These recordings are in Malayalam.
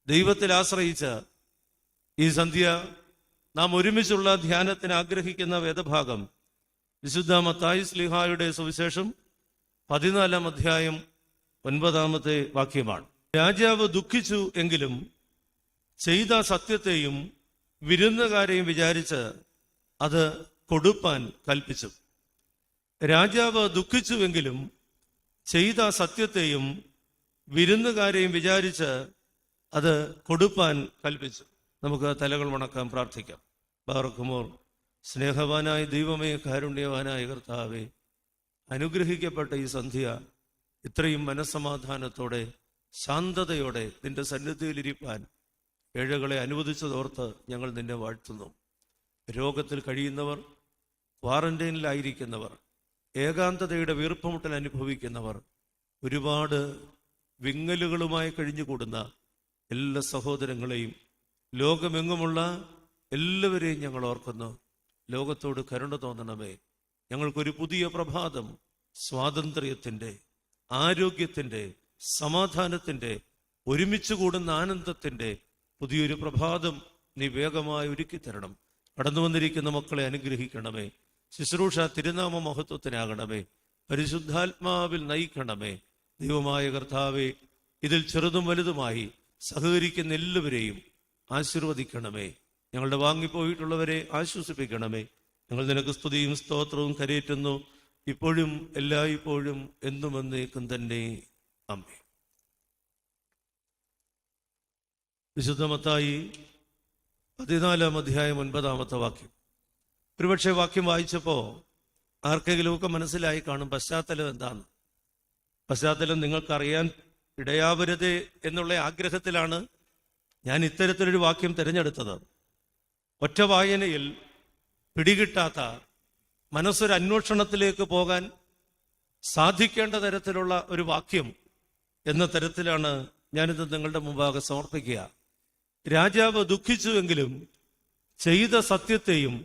ദൈവത്തിൽ ആശ്രയിച്ച് ഈ സന്ധ്യ നാം ഒരുമിച്ചുള്ള ധ്യാനത്തിന് ആഗ്രഹിക്കുന്ന വേദഭാഗം വിശുദ്ധ മത്തായി ശ്ലീഹായുടെ സുവിശേഷം 14-ാം അധ്യായം 9-ാമത്തെ വാക്യമാണ്. രാജാവ് ദുഃഖിച്ചു എങ്കിലും ചെയ്ത സത്യത്തെയും വിരുന്നുകാരെയും വിചാരിച്ച് അത് കൊടുപ്പാൻ കൽപ്പിച്ചു. രാജാവ് ദുഃഖിച്ചുവെങ്കിലും ചെയ്ത സത്യത്തെയും വിരുന്നുകാരെയും വിചാരിച്ച് അത് കൊടുപ്പാൻ കൽപ്പിച്ചു. നമുക്ക് തലകൾ വണക്കാം, പ്രാർത്ഥിക്കാം. ബാറക്കുമോർ. സ്നേഹവാനായ ദൈവമേ, കാരുണ്യവാനായ കർത്താവേ, അനുഗ്രഹിക്കപ്പെട്ട ഈ സന്ധ്യ ഇത്രയും മനസ്സമാധാനത്തോടെ ശാന്തതയോടെ നിന്റെ സന്നിധിയിലിരിപ്പാൻ ഏഴകളെ അനുവദിച്ചതോർത്ത് ഞങ്ങൾ നിന്നെ വാഴ്ത്തുന്നു. രോഗത്തിൽ കഴിയുന്നവർ, ക്വാറന്റൈനിലായിരിക്കുന്നവർ, ഏകാന്തതയുടെ വീർപ്പുമുട്ടൽ അനുഭവിക്കുന്നവർ, ഒരുപാട് വിങ്ങലുകളുമായി കഴിഞ്ഞുകൂടുന്ന എല്ലാ സഹോദരങ്ങളെയും ലോകമെങ്ങുമുള്ള എല്ലാവരെയും ഞങ്ങൾ ഓർക്കുന്നു. ലോകത്തോട് കരുണ തോന്നണമേ. ഞങ്ങൾക്കൊരു പുതിയ പ്രഭാതം, സ്വാതന്ത്ര്യത്തിൻ്റെ, ആരോഗ്യത്തിൻ്റെ, സമാധാനത്തിൻ്റെ, ഒരുമിച്ച് കൂടുന്ന ആനന്ദത്തിൻ്റെ പുതിയൊരു പ്രഭാതം നീ വേഗമായി ഒരുക്കി തരണം. കടന്നു വന്നിരിക്കുന്ന മക്കളെ അനുഗ്രഹിക്കണമേ. ശുശ്രൂഷ തിരുനാമ മഹത്വത്തിനാകണമേ. പരിശുദ്ധാത്മാവിൽ നയിക്കണമേ. ദൈവമായ കർത്താവേ, ഇതിൽ ചെറുതും വലുതുമായി സഹകരിക്കുന്ന എല്ലാവരെയും ആശീർവദിക്കണമേ. ഞങ്ങളുടെ വാങ്ങിപ്പോയിട്ടുള്ളവരെ ആശ്വസിപ്പിക്കണമേ. ഞങ്ങൾ നിനക്ക് സ്തുതിയും സ്തോത്രവും കരയേറ്റുന്നു, ഇപ്പോഴും എല്ലായ്പ്പോഴും എന്നും എന്നേക്കും തന്നെ. ആമേൻ. വിശുദ്ധ മത്തായി 14-ാം അധ്യായം 9-ാമത്തെ വാക്യം. ഒരുപക്ഷെ വാക്യം വായിച്ചപ്പോൾ ആർക്കെങ്കിലുമൊക്കെ മനസ്സിലായി കാണും പശ്ചാത്തലം എന്താണ്. പശ്ചാത്തലം നിങ്ങൾക്കറിയാൻ ഇടയാവരുത് എന്നുള്ള ആഗ്രഹത്തിലാണ് ഞാൻ ഇത്തരത്തിലൊരു വാക്യം തിരഞ്ഞെടുത്തത്. ഒറ്റ വായനയിൽ പിടികിട്ടാത്ത, മനസ്സൊരു അന്വേഷണത്തിലേക്ക് പോകാൻ സാധിക്കേണ്ട തരത്തിലുള്ള ഒരു വാക്യം എന്ന തരത്തിലാണ് ഞാനിത് നിങ്ങളുടെ മുമ്പാകെ സമർപ്പിക്കുക. രാജാവ് ദുഃഖിച്ചുവെങ്കിലും ചെയ്ത സത്യത്തെയും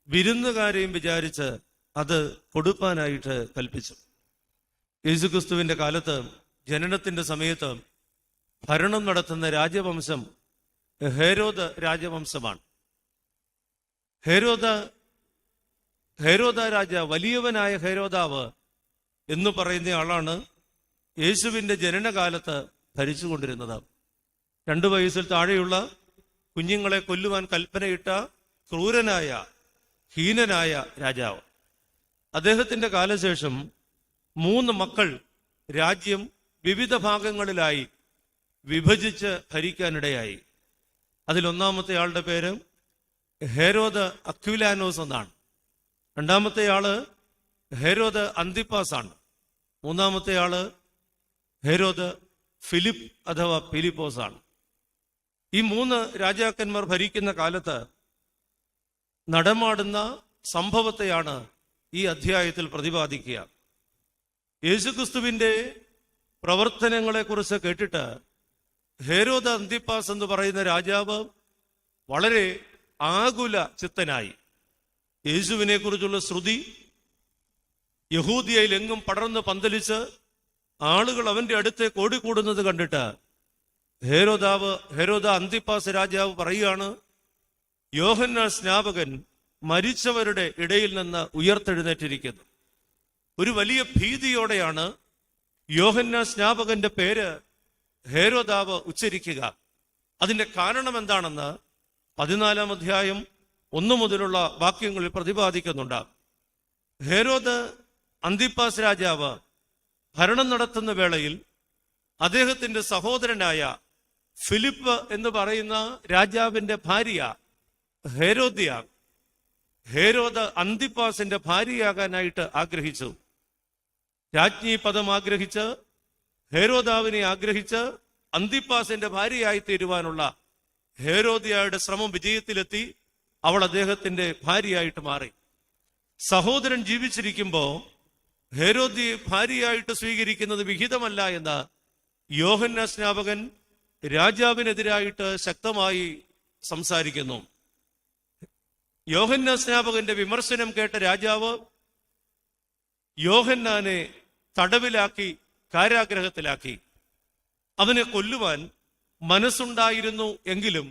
വിരുന്നുകാരെയും വിചാരിച്ച് അത് കൊടുപ്പാനായിട്ട് കൽപ്പിച്ചു. യേശുക്രിസ്തുവിന്റെ കാലത്ത്, ജനനത്തിന്റെ സമയത്ത് ഭരണം നടത്തുന്ന രാജവംശം ഹേരോദ രാജവംശമാണ്. ഹേരോദ രാജ, വലിയവനായ ഹേരോദാവ് എന്ന് പറയുന്ന ആളാണ് യേശുവിന്റെ ജനനകാലത്ത് ഭരിച്ചുകൊണ്ടിരുന്നത്. 2 വയസ്സിൽ താഴെയുള്ള കുഞ്ഞുങ്ങളെ കൊല്ലുവാൻ കൽപ്പനയിട്ട ക്രൂരനായ, ഹീനനായ രാജാവ്. അദ്ദേഹത്തിന്റെ കാലശേഷം 3 മക്കൾ രാജ്യം വിവിധ ഭാഗങ്ങളിലായി വിഭജിച്ച് ഭരിക്കാനിടയായി. അതിലൊന്നാമത്തെ ആളുടെ പേര് ഹെരോദ് അക്വിലാനോസ് എന്നാണ്. 2-ാമത്തെ ആള് ഹെരോദ് അന്തിപ്പാസ് ആണ്. 3-ാമത്തെ ആള് ഹെരോദ് ഫിലിപ്പ് അഥവാ ഫിലിപ്പോസ് ആണ്. ഈ 3 രാജാക്കന്മാർ ഭരിക്കുന്ന കാലത്ത് നടമാടുന്ന സംഭവത്തെയാണ് ഈ അധ്യായത്തിൽ പ്രതിപാദിക്കുക. യേശുക്രിസ്തുവിന്റെ പ്രവർത്തനങ്ങളെ കുറിച്ച് കേട്ടിട്ട് ഹെരോദ് അന്തിപ്പാസ് എന്ന് പറയുന്ന രാജാവ് വളരെ ആകുല ചിത്തനായി. യേശുവിനെ കുറിച്ചുള്ള ശ്രുതി യഹൂദിയയിൽ എങ്ങും പടർന്ന് പന്തലിച്ച് ആളുകൾ അവന്റെ അടുത്തേക്ക് ഓടിക്കൂടുന്നത് കണ്ടിട്ട് ഹെരോദ അന്തിപ്പാസ് രാജാവ് പറയുകയാണ്, യോഹന്നാൻ സ്നാപകൻ മരിച്ചവരുടെ ഇടയിൽ നിന്ന് ഉയർത്തെഴുന്നേറ്റിരിക്കുന്നു. ഒരു വലിയ ഭീതിയോടെയാണ് യോഹന്നാൻ സ്നാപകന്റെ പേര് ഹെരോദാവ് ഉച്ചരിക്കുക. അതിന്റെ കാരണം എന്താണെന്ന് 14-ാം അധ്യായം 1 മുതലുള്ള വാക്യങ്ങളിൽ പ്രതിപാദിക്കുന്നുണ്ട്. ഹെരോദ് അന്തിപ്പാസ് രാജാവ് ഭരണം നടത്തുന്ന വേളയിൽ അദ്ദേഹത്തിന്റെ സഹോദരനായ ഫിലിപ്പ് എന്ന് പറയുന്ന രാജാവിന്റെ ഭാര്യ ഹെരോദ്യ, ഹെരോദ് അന്തിപ്പാസിന്റെ ഭാര്യയാകാനായിട്ട് ആഗ്രഹിച്ചു. രാജ്ഞി പദം ആഗ്രഹിച്ച്, ഹെരോദാവിനെ ആഗ്രഹിച്ച് അന്തിപ്പാസിന്റെ ഭാര്യയായി തീരുവാനുള്ള ഹെരോദ്യയുടെ ശ്രമം വിജയത്തിലെത്തി. അവൾ അദ്ദേഹത്തിന്റെ ഭാര്യയായിട്ട് മാറി. സഹോദരൻ ജീവിച്ചിരിക്കുമ്പോ ഹെരോദ്യയെ ഭാര്യയായിട്ട് സ്വീകരിക്കുന്നത് വിഹിതമല്ല എന്ന് യോഹന്നാൻ സ്നാപകൻ രാജാവിനെതിരായിട്ട് ശക്തമായി സംസാരിക്കുന്നു. യോഹന്നാൻ സ്നാപകന്റെ വിമർശനം കേട്ട രാജാവ് യോഹന്നാനെ തടവിലാക്കി, കാരാഗ്രഹത്തിലാക്കി. അവനെ കൊല്ലുവാൻ മനസ്സുണ്ടായിരുന്നു എങ്കിലും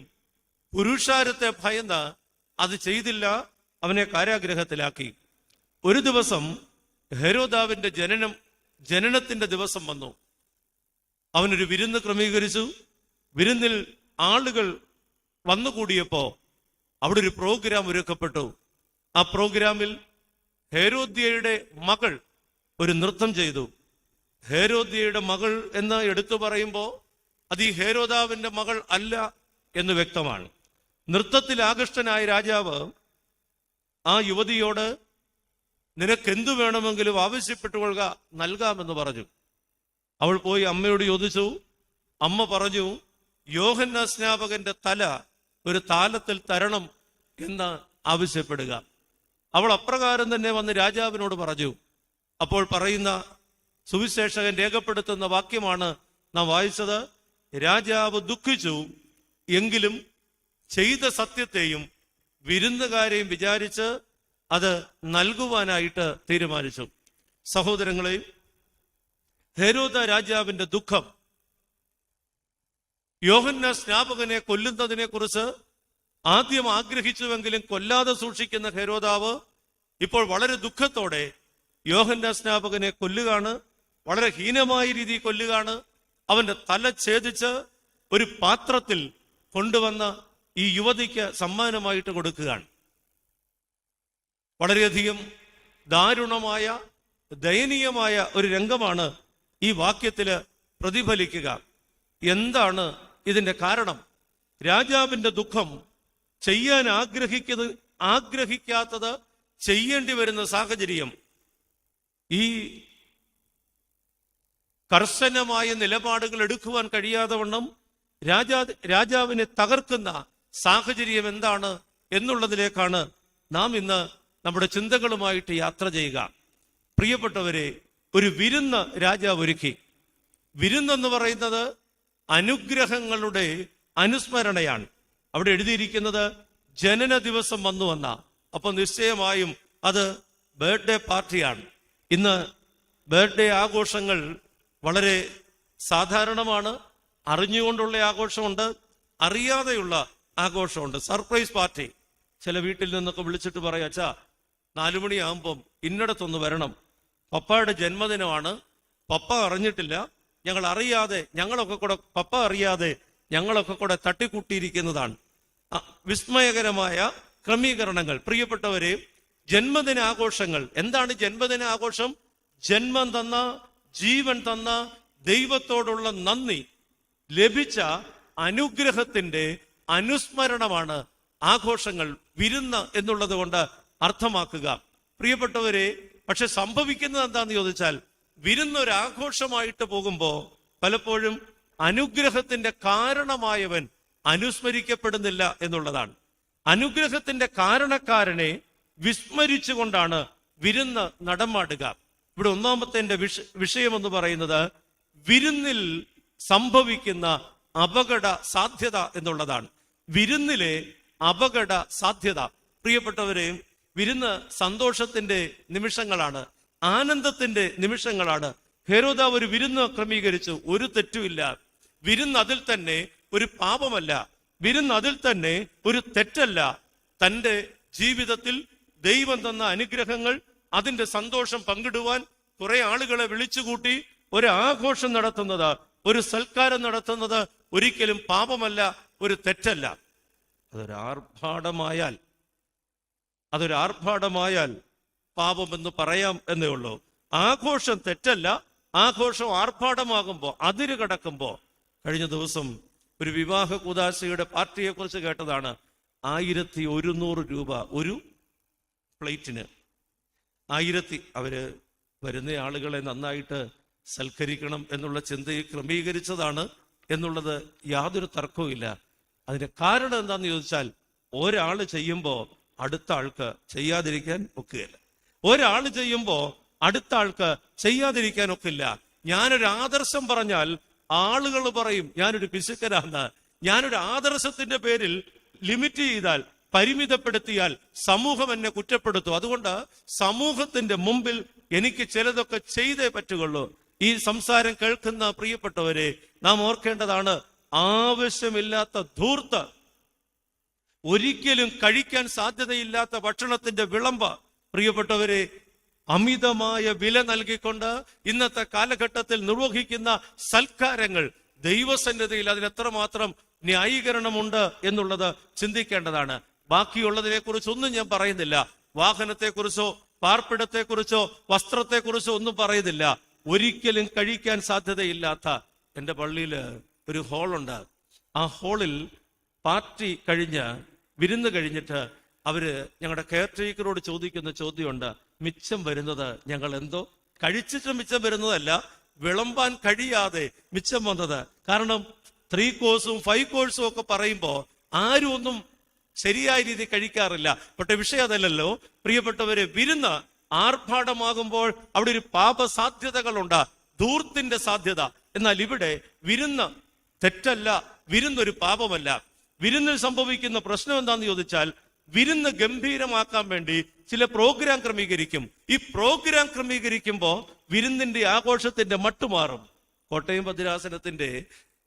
പുരുഷാരത്തെ ഭയന്ന് അത് ചെയ്തില്ല. അവനെ കാരാഗൃഹത്തിലാക്കി. ഒരു ദിവസം ഹെരോദാവിന്റെ ജനനത്തിന്റെ ദിവസം വന്നു. അവനൊരു വിരുന്ന് ക്രമീകരിച്ചു. വിരുന്നിൽ ആളുകൾ വന്നുകൂടിയപ്പോ അവിടെ ഒരു പ്രോഗ്രാം ഒരുക്കപ്പെട്ടു. ആ പ്രോഗ്രാമിൽ ഹെരോദ്യയുടെ മകൾ ഒരു നൃത്തം ചെയ്തു. ഹെരോദ്യയുടെ മകൾ എന്ന് എടുത്തു പറയുമ്പോൾ അത് ഈ ഹെരോദാവിന്റെ മകൾ അല്ല എന്ന് വ്യക്തമാണ്. നൃത്തത്തിൽ ആകൃഷ്ടനായ രാജാവ് ആ യുവതിയോട് നിനക്കെന്തു വേണമെങ്കിലും ആവശ്യപ്പെട്ടുകൊള്ളുക, നൽകാമെന്ന് പറഞ്ഞു. അവൾ പോയി അമ്മയോട് ചോദിച്ചു. അമ്മ പറഞ്ഞു, യോഹന്നാൻ സ്നാപകന്റെ തല ഒരു താലത്തിൽ തരണം എന്ന് ആവശ്യപ്പെടുക. അവൾ അപ്രകാരം തന്നെ വന്ന് രാജാവിനോട് പറഞ്ഞു. അപ്പോൾ പറയുന്ന സുവിശേഷകൻ രേഖപ്പെടുത്തുന്ന വാക്യമാണ് നാം വായിച്ചത്. രാജാവ് ദുഃഖിച്ചു, എങ്കിലും ചെയ്ത സത്യത്തെയും വിരുന്നുകാരെയും വിചാരിച്ച് അത് നൽകുവാനായിട്ട് തീരുമാനിച്ചു. സഹോദരങ്ങളെ, ഹെരോദ രാജാവിന്റെ ദുഃഖം യോഹന്നാൻ സ്നാപകനെ കൊല്ലുന്നതിനെ കുറിച്ച് ആദ്യം ആഗ്രഹിച്ചുവെങ്കിലും കൊല്ലാതെ സൂക്ഷിക്കുന്ന ഹെരോദാവ് ഇപ്പോൾ വളരെ ദുഃഖത്തോടെ യോഹന്നാൻ സ്നാപകനെ കൊല്ലുകയാണ്. വളരെ ഹീനമായ രീതിയിൽ കൊല്ലുകയാണ്. അവന്റെ തല ഛേദിച്ച് ഒരു പാത്രത്തിൽ കൊണ്ടുവന്ന് ഈ യുവതിക്ക് സമ്മാനമായിട്ട് കൊടുക്കുകയാണ്. വളരെയധികം ദാരുണമായ, ദയനീയമായ ഒരു രംഗമാണ് ഈ വാക്യത്തില് പ്രതിഫലിക്കുക. എന്താണ് ഇതിന്റെ കാരണം? രാജാവിന്റെ ദുഃഖം ചെയ്യാൻ ആഗ്രഹിക്കാത്തത് ചെയ്യേണ്ടി വരുന്ന സാഹചര്യം. ഈ കർശനമായ നിലപാടുകൾ എടുക്കുവാൻ കഴിയാതെ വണ്ണം രാജാവിനെ തകർക്കുന്ന സാഹചര്യം എന്താണ് എന്നുള്ളതിലേക്കാണ് നാം ഇന്ന് നമ്മുടെ ചിന്തകളുമായിട്ട് യാത്ര ചെയ്യുക. പ്രിയപ്പെട്ടവരെ, ഒരു വിരുന്ന് രാജാവ് ഒരുക്കി. വിരുന്നെന്ന് പറയുന്നത് അനുഗ്രഹങ്ങളുടെ അനുസ്മരണയാണ്. അവിടെ എഴുതിയിരിക്കുന്നത് ജനന ദിവസം വന്നു വന്ന. അപ്പൊ നിശ്ചയമായും അത് ബർത്ത്ഡേ പാർട്ടിയാണ്. ഇന്ന് ബർത്ത്ഡേ ആഘോഷങ്ങൾ വളരെ സാധാരണമാണ്. അറിഞ്ഞുകൊണ്ടുള്ള ആഘോഷമുണ്ട്, അറിയാതെയുള്ള ആഘോഷമുണ്ട്. Surprise party. ചില വീട്ടിൽ നിന്നൊക്കെ വിളിച്ചിട്ട് പറയാം, അച്ഛാ 4 മണിയാകുമ്പം ഇന്നടത്തൊന്ന് വരണം, പപ്പയുടെ ജന്മദിനമാണ്, പപ്പ അറിഞ്ഞിട്ടില്ല, ഞങ്ങൾ അറിയാതെ, പപ്പ അറിയാതെ ഞങ്ങളൊക്കെ കൂടെ തട്ടിക്കൂട്ടിയിരിക്കുന്നതാണ്. വിസ്മയകരമായ ക്രമീകരണങ്ങൾ. പ്രിയപ്പെട്ടവരെ, ജന്മദിന ആഘോഷങ്ങൾ എന്താണ്? ജന്മദിന ആഘോഷം ജന്മം തന്ന, ജീവൻ തന്ന ദൈവത്തോടുള്ള നന്ദി, ലഭിച്ച അനുഗ്രഹത്തിന്റെ അനുസ്മരണമാണ് ആഘോഷങ്ങൾ, വിരുന്ന് എന്നുള്ളത് കൊണ്ട് അർത്ഥമാക്കുക. പ്രിയപ്പെട്ടവരെ, പക്ഷെ സംഭവിക്കുന്നത് എന്താന്ന് ചോദിച്ചാൽ, വിരുന്നൊരാഘോഷമായിട്ട് പോകുമ്പോ പലപ്പോഴും അനുഗ്രഹത്തിന്റെ കാരണമായവൻ അനുസ്മരിക്കപ്പെടുന്നില്ല എന്നുള്ളതാണ്. അനുഗ്രഹത്തിന്റെ കാരണക്കാരനെ വിസ്മരിച്ചുകൊണ്ടാണ് വിരുന്ന് നടമാടുക. ഇവിടെ ഒന്നാമത്തെ വിഷയം എന്ന് പറയുന്നത് വിരുന്നിൽ സംഭവിക്കുന്ന അപകട സാധ്യത എന്നുള്ളതാണ്. വിരുന്നിലെ അപകട സാധ്യത. പ്രിയപ്പെട്ടവരെ, വിരുന്ന് സന്തോഷത്തിന്റെ നിമിഷങ്ങളാണ്, ആനന്ദത്തിന്റെ നിമിഷങ്ങളാണ്. ഹെരോദാവ് ഒരു വിരുന്ന് ക്രമീകരിച്ചു, ഒരു തെറ്റുമില്ല. വിരുന്ന് അതിൽ തന്നെ ഒരു പാപമല്ല, വിരുന്ന് അതിൽ തന്നെ ഒരു തെറ്റല്ല. തന്റെ ജീവിതത്തിൽ ദൈവം തന്ന അനുഗ്രഹങ്ങൾ, അതിന്റെ സന്തോഷം പങ്കിടുവാൻ കുറെ ആളുകളെ വിളിച്ചുകൂട്ടി ഒരു ആഘോഷം നടത്തുന്നത്, ഒരു സൽക്കാരം നടത്തുന്നത് ഒരിക്കലും പാപമല്ല, ഒരു തെറ്റല്ല. അതൊരാർഭാടമായാൽ പാപമെന്ന് പറയാം എന്നേ ഉള്ളൂ. ആഘോഷം തെറ്റല്ല. ആഘോഷം ആർഭാടമാകുമ്പോ, അതിര് കടക്കുമ്പോ. കഴിഞ്ഞ ദിവസം ഒരു വിവാഹ കൂദാശയുടെ പാർട്ടിയെ കുറിച്ച് കേട്ടതാണ്. 1100 രൂപ ഒരു പ്ലേറ്റിന്. അവര് വരുന്ന ആളുകളെ നന്നായിട്ട് സൽക്കരിക്കണം എന്നുള്ള ചിന്തയിൽ ക്രമീകരിച്ചതാണ് എന്നുള്ളത് യാതൊരു തർക്കവുമില്ല. അതിന്റെ കാരണം എന്താന്ന് ചോദിച്ചാൽ, ഒരാള് ചെയ്യുമ്പോ അടുത്ത ആൾക്ക് ചെയ്യാതിരിക്കാൻ ഒക്കുകയില്ല. ഒരാള് ചെയ്യുമ്പോ അടുത്ത ആൾക്ക് ചെയ്യാതിരിക്കാൻ ഒക്കില്ല. ഞാനൊരു ആദർശം പറഞ്ഞാൽ ആളുകൾ പറയും ഞാനൊരു പിശുക്കനാണ്. ഞാനൊരു ആദർശത്തിന്റെ പേരിൽ ലിമിറ്റ് ചെയ്താൽ, പരിമിതപ്പെടുത്തിയാൽ സമൂഹം എന്നെ കുറ്റപ്പെടുത്തും. അതുകൊണ്ട് സമൂഹത്തിന്റെ മുമ്പിൽ എനിക്ക് ചിലതൊക്കെ ചെയ്തേ പറ്റുകയുള്ളൂ. ഈ സംസാരം കേൾക്കുന്ന പ്രിയപ്പെട്ടവരെ, നാം ഓർക്കേണ്ടതാണ്, ആവശ്യമില്ലാത്ത ധൂർത്ത്, ഒരിക്കലും കഴിക്കാൻ സാധ്യതയില്ലാത്ത ഭക്ഷണത്തിന്റെ വിളമ്പ്, പ്രിയപ്പെട്ടവരെ, അമിതമായ വില നൽകിക്കൊണ്ട് ഇന്നത്തെ കാലഘട്ടത്തിൽ നിർവഹിക്കുന്ന സൽക്കാരങ്ങൾ, ദൈവസന്നിധിയിൽ അതിനെത്രമാത്രം ന്യായീകരണമുണ്ട് എന്നുള്ളത് ചിന്തിക്കേണ്ടതാണ്. ബാക്കിയുള്ളതിനെ കുറിച്ചൊന്നും ഞാൻ പറയുന്നില്ല. വാഹനത്തെക്കുറിച്ചോ പാർപ്പിടത്തെക്കുറിച്ചോ വസ്ത്രത്തെക്കുറിച്ചോ ഒന്നും പറയുന്നില്ല. ഒരിക്കലും കഴിക്കാൻ സാധ്യതയില്ലാത്ത, എൻ്റെ പള്ളിയിൽ ഒരു ഹാളുണ്ട്. ആ ഹാളിൽ പാർട്ടി കഴിഞ്ഞ് വിരുന്ന് കഴിഞ്ഞിട്ട് അവര് ഞങ്ങളുടെ കെയർ ടേക്കറോട് ചോദിക്കുന്ന ചോദ്യമുണ്ട്, മിച്ചം വരുന്നത് ഞങ്ങൾ എന്തോ കഴിച്ചിട്ട് മിച്ചം വരുന്നതല്ല, വിളമ്പാൻ കഴിയാതെ മിച്ചം വന്നത്. കാരണം 3 കോഴ്സും 5 കോഴ്സും ഒക്കെ പറയുമ്പോൾ ആരും ഒന്നും ശരിയായ രീതി കഴിക്കാറില്ല. പക്ഷെ വിഷയം അതല്ലല്ലോ പ്രിയപ്പെട്ടവരെ. വിരുന്ന് ആർഭാടമാകുമ്പോൾ അവിടെ ഒരു പാപ സാധ്യതകളുണ്ട്, ധൂർത്തിന്റെ സാധ്യത. എന്നാൽ ഇവിടെ വിരുന്ന് തെറ്റല്ല, വിരുന്നൊരു പാപമല്ല. വിരുന്നിൽ സംഭവിക്കുന്ന പ്രശ്നം എന്താണെന്ന് ചോദിച്ചാൽ, വിരുന്ന് ഗംഭീരമാക്കാൻ വേണ്ടി ചില പ്രോഗ്രാം ക്രമീകരിക്കും. ഈ പ്രോഗ്രാം ക്രമീകരിക്കുമ്പോൾ വിരുന്നിന്റെ ആഘോഷത്തിന്റെ മട്ടുമാറും. കോട്ടയം ഭദ്രാസനത്തിന്റെ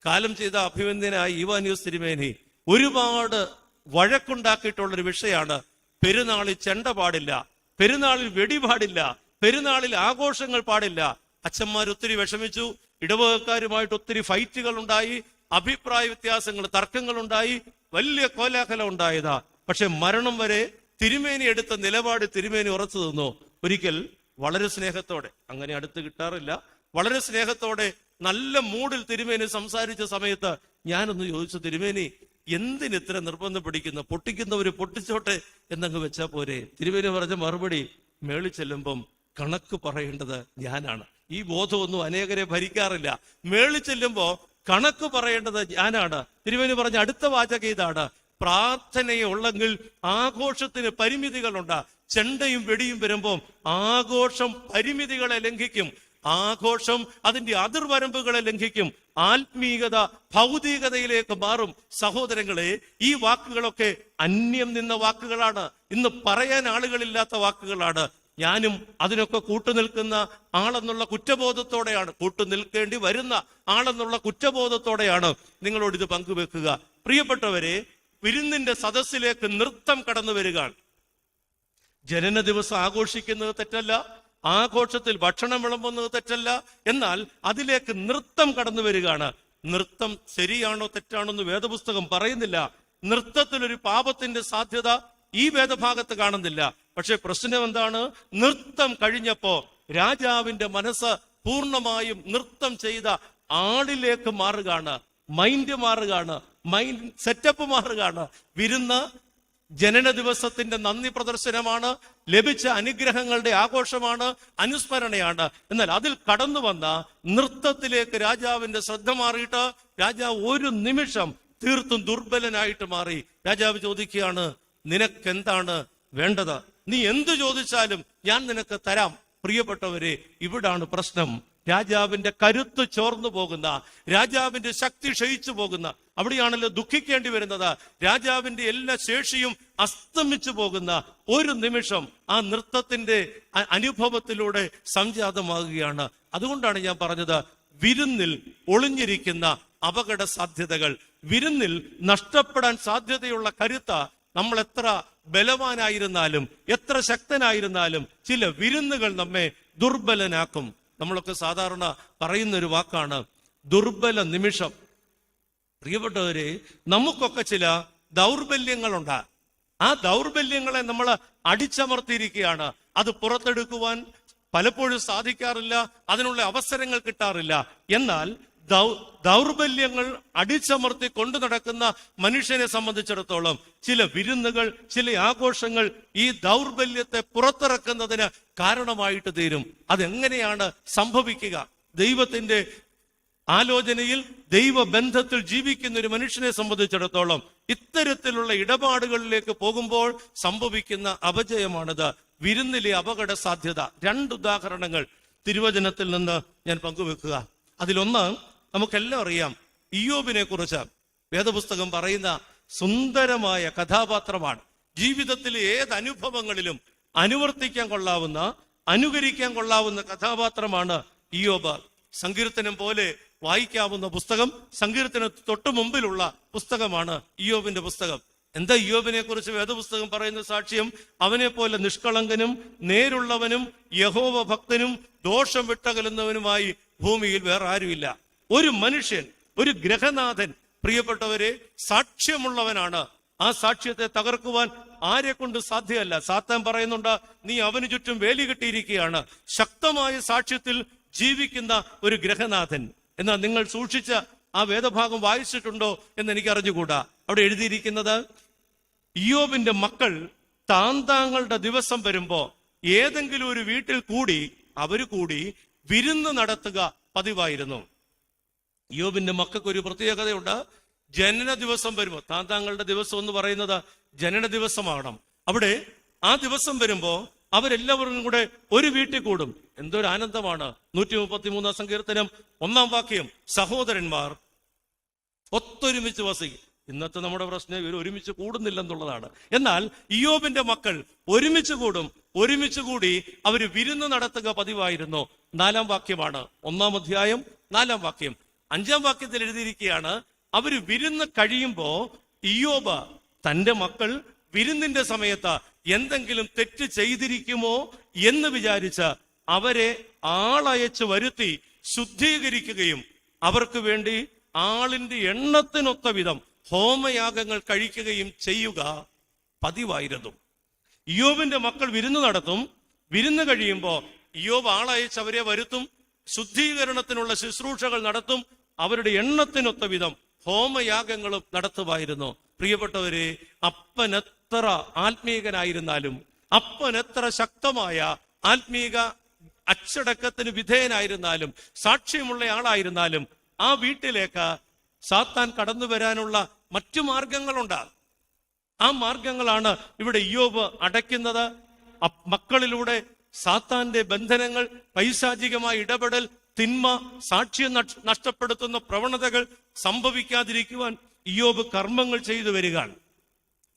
കാലം ചെയ്ത അഭിവന്ദ്യനായ ഈവാനിയോസ് തിരുമേനി ഒരുപാട് വഴക്കുണ്ടാക്കിയിട്ടുള്ളൊരു വിഷയമാണ് പെരുന്നാളിൽ ചെണ്ട പാടില്ല, പെരുന്നാളിൽ വെടി പാടില്ല, പെരുന്നാളിൽ ആഘോഷങ്ങൾ പാടില്ല. അച്ഛന്മാർ ഒത്തിരി വിഷമിച്ചു, ഇടവകക്കാരുമായിട്ട് ഒത്തിരി ഫൈറ്റുകൾ ഉണ്ടായി, അഭിപ്രായ വ്യത്യാസങ്ങൾ, തർക്കങ്ങൾ ഉണ്ടായി, വലിയ കോലാഹലം ഉണ്ടായതാ. പക്ഷെ മരണം വരെ തിരുമേനി എടുത്ത നിലപാട് തിരുമേനി ഉറച്ചു നിന്നു. ഒരിക്കൽ വളരെ സ്നേഹത്തോടെ, അങ്ങനെ അടുത്ത് കിട്ടാറില്ല, വളരെ സ്നേഹത്തോടെ നല്ല മൂഡിൽ തിരുമേനി സംസാരിച്ച സമയത്ത് ഞാനൊന്ന് ചോദിച്ചു, തിരുമേനി എന്തിനിത്ര നിർബന്ധം പിടിക്കുന്ന, പൊട്ടിക്കുന്നവര് പൊട്ടിച്ചോട്ടെ എന്നങ്ങ് വെച്ചാ പോരെ? തിരുമേനി പറഞ്ഞ മറുപടി, മേളിൽ ചെല്ലുമ്പം കണക്ക് പറയേണ്ടത് ഞാനാണ്. ഈ ബോധമൊന്നും അനേകരെ ഭരിക്കാറില്ല. മേളിൽ ചെല്ലുമ്പോ കണക്ക് പറയേണ്ടത് ഞാനാണ്. തിരുമേനി പറഞ്ഞ അടുത്ത വാചകം ഇതാണ്, പ്രാർത്ഥനയുള്ളെങ്കിൽ ആഘോഷത്തിന് പരിമിതികളുണ്ട്. ചെണ്ടയും വെടിയും വരുമ്പോൾ ആഘോഷം പരിമിതികളെ ലംഘിക്കും, ആഘോഷം അതിന്റെ അതിർവരമ്പുകളെ ലംഘിക്കും, ആത്മീയത ഭൗതികതയിലേക്ക് മാറും. സഹോദരങ്ങളെ, ഈ വാക്കുകളൊക്കെ അന്യം നിന്ന വാക്കുകളാണ്, ഇന്ന് പറയാൻ ആളുകളില്ലാത്ത വാക്കുകളാണ്. ഞാനും അതിനൊക്കെ കൂട്ടുനിൽക്കുന്ന ആളെന്നുള്ള കുറ്റബോധത്തോടെയാണ്, കൂട്ടുനിൽക്കേണ്ടി വരുന്ന ആളെന്നുള്ള കുറ്റബോധത്തോടെയാണ് നിങ്ങളോട് ഇത് പങ്കുവെക്കുക. പ്രിയപ്പെട്ടവരെ, വിരുന്നിന്റെ സദസ്സിലേക്ക് നൃത്തം കടന്നു വരികയാണ്. ജനന ദിവസം ആഘോഷിക്കുന്നത് തെറ്റല്ല, ആഘോഷത്തിൽ ഭക്ഷണം വിളമ്പുന്നത് തെറ്റല്ല. എന്നാൽ അതിലേക്ക് നൃത്തം കടന്നു വരികയാണ്. നൃത്തം ശരിയാണോ തെറ്റാണോ എന്ന് വേദപുസ്തകം പറയുന്നില്ല. നൃത്തത്തിലൊരു പാപത്തിന്റെ സാധ്യത ഈ വേദഭാഗത്ത് കാണുന്നില്ല. പക്ഷെ പ്രശ്നം എന്താണ്? നൃത്തം കഴിഞ്ഞപ്പോ രാജാവിന്റെ മനസ്സ് പൂർണ്ണമായും നൃത്തം ചെയ്ത ആളിലേക്ക് മാറുകയാണ്, മൈൻഡ് മാറുകയാണ്, മൈൻഡ് സെറ്റപ്പ് മാറുകയാണ്. വിരുന്ന് ജനന ദിവസത്തിന്റെ നന്ദി പ്രദർശനമാണ്, ലഭിച്ച അനുഗ്രഹങ്ങളുടെ ആഘോഷമാണ്, അനുസ്മരണയാണ്. എന്നാൽ അതിൽ കടന്നു വന്ന നൃത്തത്തിലേക്ക് രാജാവിന്റെ ശ്രദ്ധ മാറിയിട്ട് രാജാവ് ഒരു നിമിഷം തീർത്തും ദുർബലനായിട്ട് മാറി. രാജാവ് ചോദിക്കുകയാണ്, നിനക്കെന്താണ് വേണ്ടത്? നീ എന്തു ചോദിച്ചാലും ഞാൻ നിനക്ക് തരാം. പ്രിയപ്പെട്ടവരെ, ഇവിടാണ് പ്രശ്നം. രാജാവിന്റെ കരുത്ത് ചോർന്നു പോകുന്ന, രാജാവിന്റെ ശക്തി ക്ഷയിച്ചു പോകുന്ന, അവിടെയാണല്ലോ ദുഃഖിക്കേണ്ടി വരുന്നത്. രാജാവിന്റെ എല്ലാ ശേഷിയും അസ്തമിച്ചു പോകുന്ന ഒരു നിമിഷം ആ നൃത്തത്തിന്റെ അനുഭവത്തിലൂടെ സംജാതമാകുകയാണ്. അതുകൊണ്ടാണ് ഞാൻ പറഞ്ഞത്, വിരുന്നിൽ ഒളിഞ്ഞിരിക്കുന്ന അപകട സാധ്യതകൾ, വിരുന്നിൽ നഷ്ടപ്പെടാൻ സാധ്യതയുള്ള കരുത്ത, നമ്മൾ എത്ര ബലവാനായിരുന്നാലും എത്ര ശക്തനായിരുന്നാലും ചില വിരുന്നുകൾ നമ്മെ ദുർബലനാക്കും. നമ്മളൊക്കെ സാധാരണ പറയുന്ന ഒരു വാക്കാണ് ദുർബല നിമിഷം. പ്രിയപ്പെട്ടവരെ, നമുക്കൊക്കെ ചില ദൗർബല്യങ്ങളുണ്ട്. ആ ദൗർബല്യങ്ങളെ നമ്മൾ അടിച്ചമർത്തിയിരിക്കുകയാണ്. അത് പുറത്തെടുക്കുവാൻ പലപ്പോഴും സാധിക്കാറില്ല, അതിനുള്ള അവസരങ്ങൾ കിട്ടാറില്ല. എന്നാൽ ദൗർബല്യങ്ങൾ അടിച്ചമർത്തി കൊണ്ടു നടക്കുന്ന മനുഷ്യനെ സംബന്ധിച്ചിടത്തോളം ചില വിരുന്നുകൾ, ചില ആഘോഷങ്ങൾ ഈ ദൗർബല്യത്തെ പുറത്തിറക്കുന്നതിന് കാരണമായിട്ട് തീരും. അതെങ്ങനെയാണ് സംഭവിക്കുക? ദൈവത്തിന്റെ ആലോചനയിൽ, ദൈവബന്ധത്തിൽ ജീവിക്കുന്ന ഒരു മനുഷ്യനെ സംബന്ധിച്ചിടത്തോളം ഇത്തരത്തിലുള്ള ഇടപാടുകളിലേക്ക് പോകുമ്പോൾ സംഭവിക്കുന്ന അപജയമാണിത്, വിരുന്നിലെ അപകട സാധ്യത. 2 ഉദാഹരണങ്ങൾ തിരുവചനത്തിൽ നിന്ന് ഞാൻ പങ്കുവെക്കുക. അതിലൊന്ന് നമുക്കെല്ലാം അറിയാം, ഇയ്യോബിനെ കുറിച്ച് വേദപുസ്തകം പറയുന്ന സുന്ദരമായ കഥാപാത്രമാണ്. ജീവിതത്തിലെ ഏത് അനുഭവങ്ങളിലും അനുവർത്തിക്കാൻ കൊള്ളാവുന്ന, അനുകരിക്കാൻ കൊള്ളാവുന്ന കഥാപാത്രമാണ് ഇയ്യോബ്. സങ്കീർത്തനം പോലെ വായിക്കാവുന്ന പുസ്തകം, സങ്കീർത്തനത്തിന് തൊട്ടു മുമ്പിലുള്ള പുസ്തകമാണ് ഇയ്യോബിന്റെ പുസ്തകം. എന്താ ഇയ്യോബിനെ കുറിച്ച് വേദപുസ്തകം പറയുന്ന സാക്ഷ്യം? അവനെ പോലെ നിഷ്കളങ്കനും നേരുള്ളവനും യഹോവ ഭക്തനും ദോഷം വിട്ടകലുന്നവനുമായി ഭൂമിയിൽ വേറെ ആരുമില്ല. ഒരു മനുഷ്യൻ, ഒരു ഗ്രഹനാഥൻ, പ്രിയപ്പെട്ടവരെ, സാക്ഷ്യമുള്ളവനാണ്. ആ സാക്ഷ്യത്തെ തകർക്കുവാൻ ആരെ കൊണ്ട് സാധ്യമല്ല. സാത്താൻ പറയുന്നുണ്ട്, നീ അവന് ചുറ്റും വേലി കെട്ടിയിരിക്കുകയാണ്. ശക്തമായ സാക്ഷ്യത്തിൽ ജീവിക്കുന്ന ഒരു ഗ്രഹനാഥൻ. എന്നാൽ നിങ്ങൾ സൂക്ഷിച്ച ആ വേദഭാഗം വായിച്ചിട്ടുണ്ടോ എന്ന് എനിക്ക് അറിഞ്ഞുകൂടാ. അവിടെ എഴുതിയിരിക്കുന്നത്, ഇയ്യോബിന്റെ മക്കൾ താന്താങ്ങളുടെ ദിവസം വരുമ്പോ ഏതെങ്കിലും ഒരു വീട്ടിൽ കൂടി അവര് കൂടി വിരുന്ന് നടത്തുക പതിവായിരുന്നു. ഇയ്യോബിന്റെ മക്കൾക്ക് ഒരു പ്രത്യേകതയുണ്ട്. ജനന ദിവസം വരുമ്പോ, താന്താങ്ങളുടെ ദിവസം എന്ന് പറയുന്നത് ജനന ദിവസമാകണം. അവിടെ ആ ദിവസം വരുമ്പോ അവരെല്ലാവരും കൂടെ ഒരു വീട്ടിൽ കൂടും. എന്തൊരു ആനന്ദമാണ്. 133 സങ്കീർത്തനം 1 വാക്യം, സഹോദരന്മാർ ഒത്തൊരുമിച്ച് വസിക്കും. ഇന്നത്തെ നമ്മുടെ പ്രശ്നം ഇവർ ഒരുമിച്ച് കൂടുന്നില്ലെന്നുള്ളതാണ്. എന്നാൽ ഇയ്യോബിന്റെ മക്കൾ ഒരുമിച്ച് കൂടും. ഒരുമിച്ച് കൂടി അവര് വിരുന്ന് നടത്തുക പതിവായിരുന്നു. 4 വാക്യമാണ്, 1 അധ്യായം 4 വാക്യം. 5 വാക്യത്തിൽ എഴുതിയിരിക്കുകയാണ്, അവര് വിരുന്ന് കഴിയുമ്പോ ഇയ്യോബ് തന്റെ മക്കൾ വിരുന്നിന്റെ സമയത്ത് എന്തെങ്കിലും തെറ്റ് ചെയ്തിരിക്കുമോ എന്ന് വിചാരിച്ച് അവരെ ആളയച്ച് വരുത്തി ശുദ്ധീകരിക്കുകയും അവർക്ക് വേണ്ടി ആളിന്റെ എണ്ണത്തിനൊത്ത വിധം ഹോമയാഗങ്ങൾ കഴിക്കുകയും ചെയ്യുക പതിവായിരുന്നു. ഇയ്യോബിന്റെ മക്കൾ വിരുന്ന് നടത്തും. വിരുന്ന് കഴിയുമ്പോ ഇയ്യോബ് ആളയച്ച് അവരെ വരുത്തും, ശുദ്ധീകരണത്തിനുള്ള ശുശ്രൂഷകൾ നടത്തും, അവരുടെ എണ്ണത്തിനൊത്ത വിധം ഹോമയാഗങ്ങളും നടത്തുമായിരുന്നു. പ്രിയപ്പെട്ടവരെ, അപ്പനെത്ര ആത്മീകനായിരുന്നാലും, അപ്പനെത്ര ശക്തമായ ആത്മീക അച്ചടക്കത്തിന് വിധേയനായിരുന്നാലും, സാക്ഷ്യമുള്ള ആളായിരുന്നാലും, ആ വീട്ടിലേക്ക് സാത്താൻ കടന്നു വരാനുള്ള മറ്റു മാർഗങ്ങളുണ്ട്. ആ മാർഗങ്ങളാണ് ഇവിടെ ഇയ്യോബ് അടയ്ക്കുന്നത്. മക്കളിലൂടെ സാത്താന്റെ ബന്ധനങ്ങൾ, പൈശാചികമായ ഇടപെടൽ, തിന്മ, സാക്ഷ്യം നഷ്ടപ്പെടുത്തുന്ന പ്രവണതകൾ സംഭവിക്കാതിരിക്കുവാൻ ഇയ്യോബ് കർമ്മങ്ങൾ ചെയ്തു വരികയാണ്.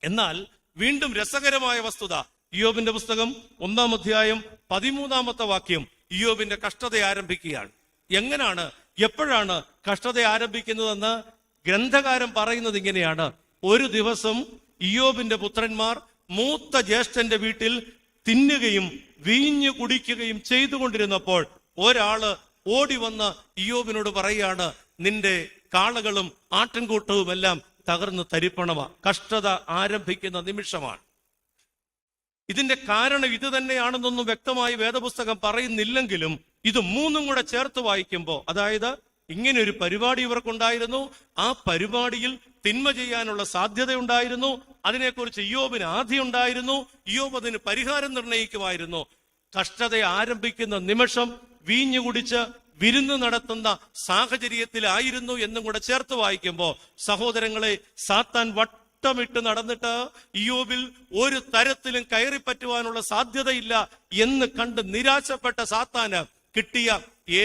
എന്നാൽ വീണ്ടും രസകരമായ വസ്തുത, ഇയ്യോബിന്റെ പുസ്തകം 1 അധ്യായം 13 വാക്യം ഇയ്യോബിന്റെ കഷ്ടത ആരംഭിക്കുകയാണ്. എങ്ങനെയാണ്, എപ്പോഴാണ് കഷ്ടത ആരംഭിക്കുന്നതെന്ന് ഗ്രന്ഥകാരൻ പറയുന്നത് ഇങ്ങനെയാണ്. ഒരു ദിവസം ഇയ്യോബിന്റെ പുത്രന്മാർ മൂത്ത ജ്യേഷ്ഠന്റെ വീട്ടിൽ തിന്നുകയും വീഞ്ഞു കുടിക്കുകയും ചെയ്തുകൊണ്ടിരുന്നപ്പോൾ ഒരാള് ഓടി വന്ന് ഇയ്യോബിനോട് പറയാണ്, നിന്റെ കാളകളും ആട്ടിൻകൂട്ടവും എല്ലാം തകർന്ന് തരിപ്പണമാ. കഷ്ടത ആരംഭിക്കുന്ന നിമിഷമാണ്. ഇതിന്റെ കാരണം ഇത് തന്നെയാണെന്നൊന്നും വ്യക്തമായി വേദപുസ്തകം പറയുന്നില്ലെങ്കിലും ഇത് മൂന്നും കൂടെ ചേർത്ത് വായിക്കുമ്പോൾ, അതായത് ഇങ്ങനെ ഒരു പരിപാടി ഇവർക്കുണ്ടായിരുന്നു, ആ പരിപാടിയിൽ തിന്മ ചെയ്യാനുള്ള സാധ്യതയുണ്ടായിരുന്നു, അതിനെക്കുറിച്ച് ഇയ്യോബിന് ആധിയുണ്ടായിരുന്നു, ഇയ്യോബ് അതിന് പരിഹാരം നിർണയിക്കുമായിരുന്നു. കഷ്ടത ആരംഭിക്കുന്ന നിമിഷം വീഞ്ഞു കുടിച്ച് വിരുന്ന് നടത്തുന്ന സാഹചര്യത്തിലായിരുന്നു എന്നും കൂടെ ചേർത്ത് വായിക്കുമ്പോൾ, സഹോദരങ്ങളെ, സാത്താൻ വട്ടമിട്ട് നടന്നിട്ട് ഇയ്യോബിൽ ഒരു തരത്തിലും കയറിപ്പറ്റുവാനുള്ള സാധ്യതയില്ല എന്ന് കണ്ട് നിരാശപ്പെട്ട സാത്താന് കിട്ടിയ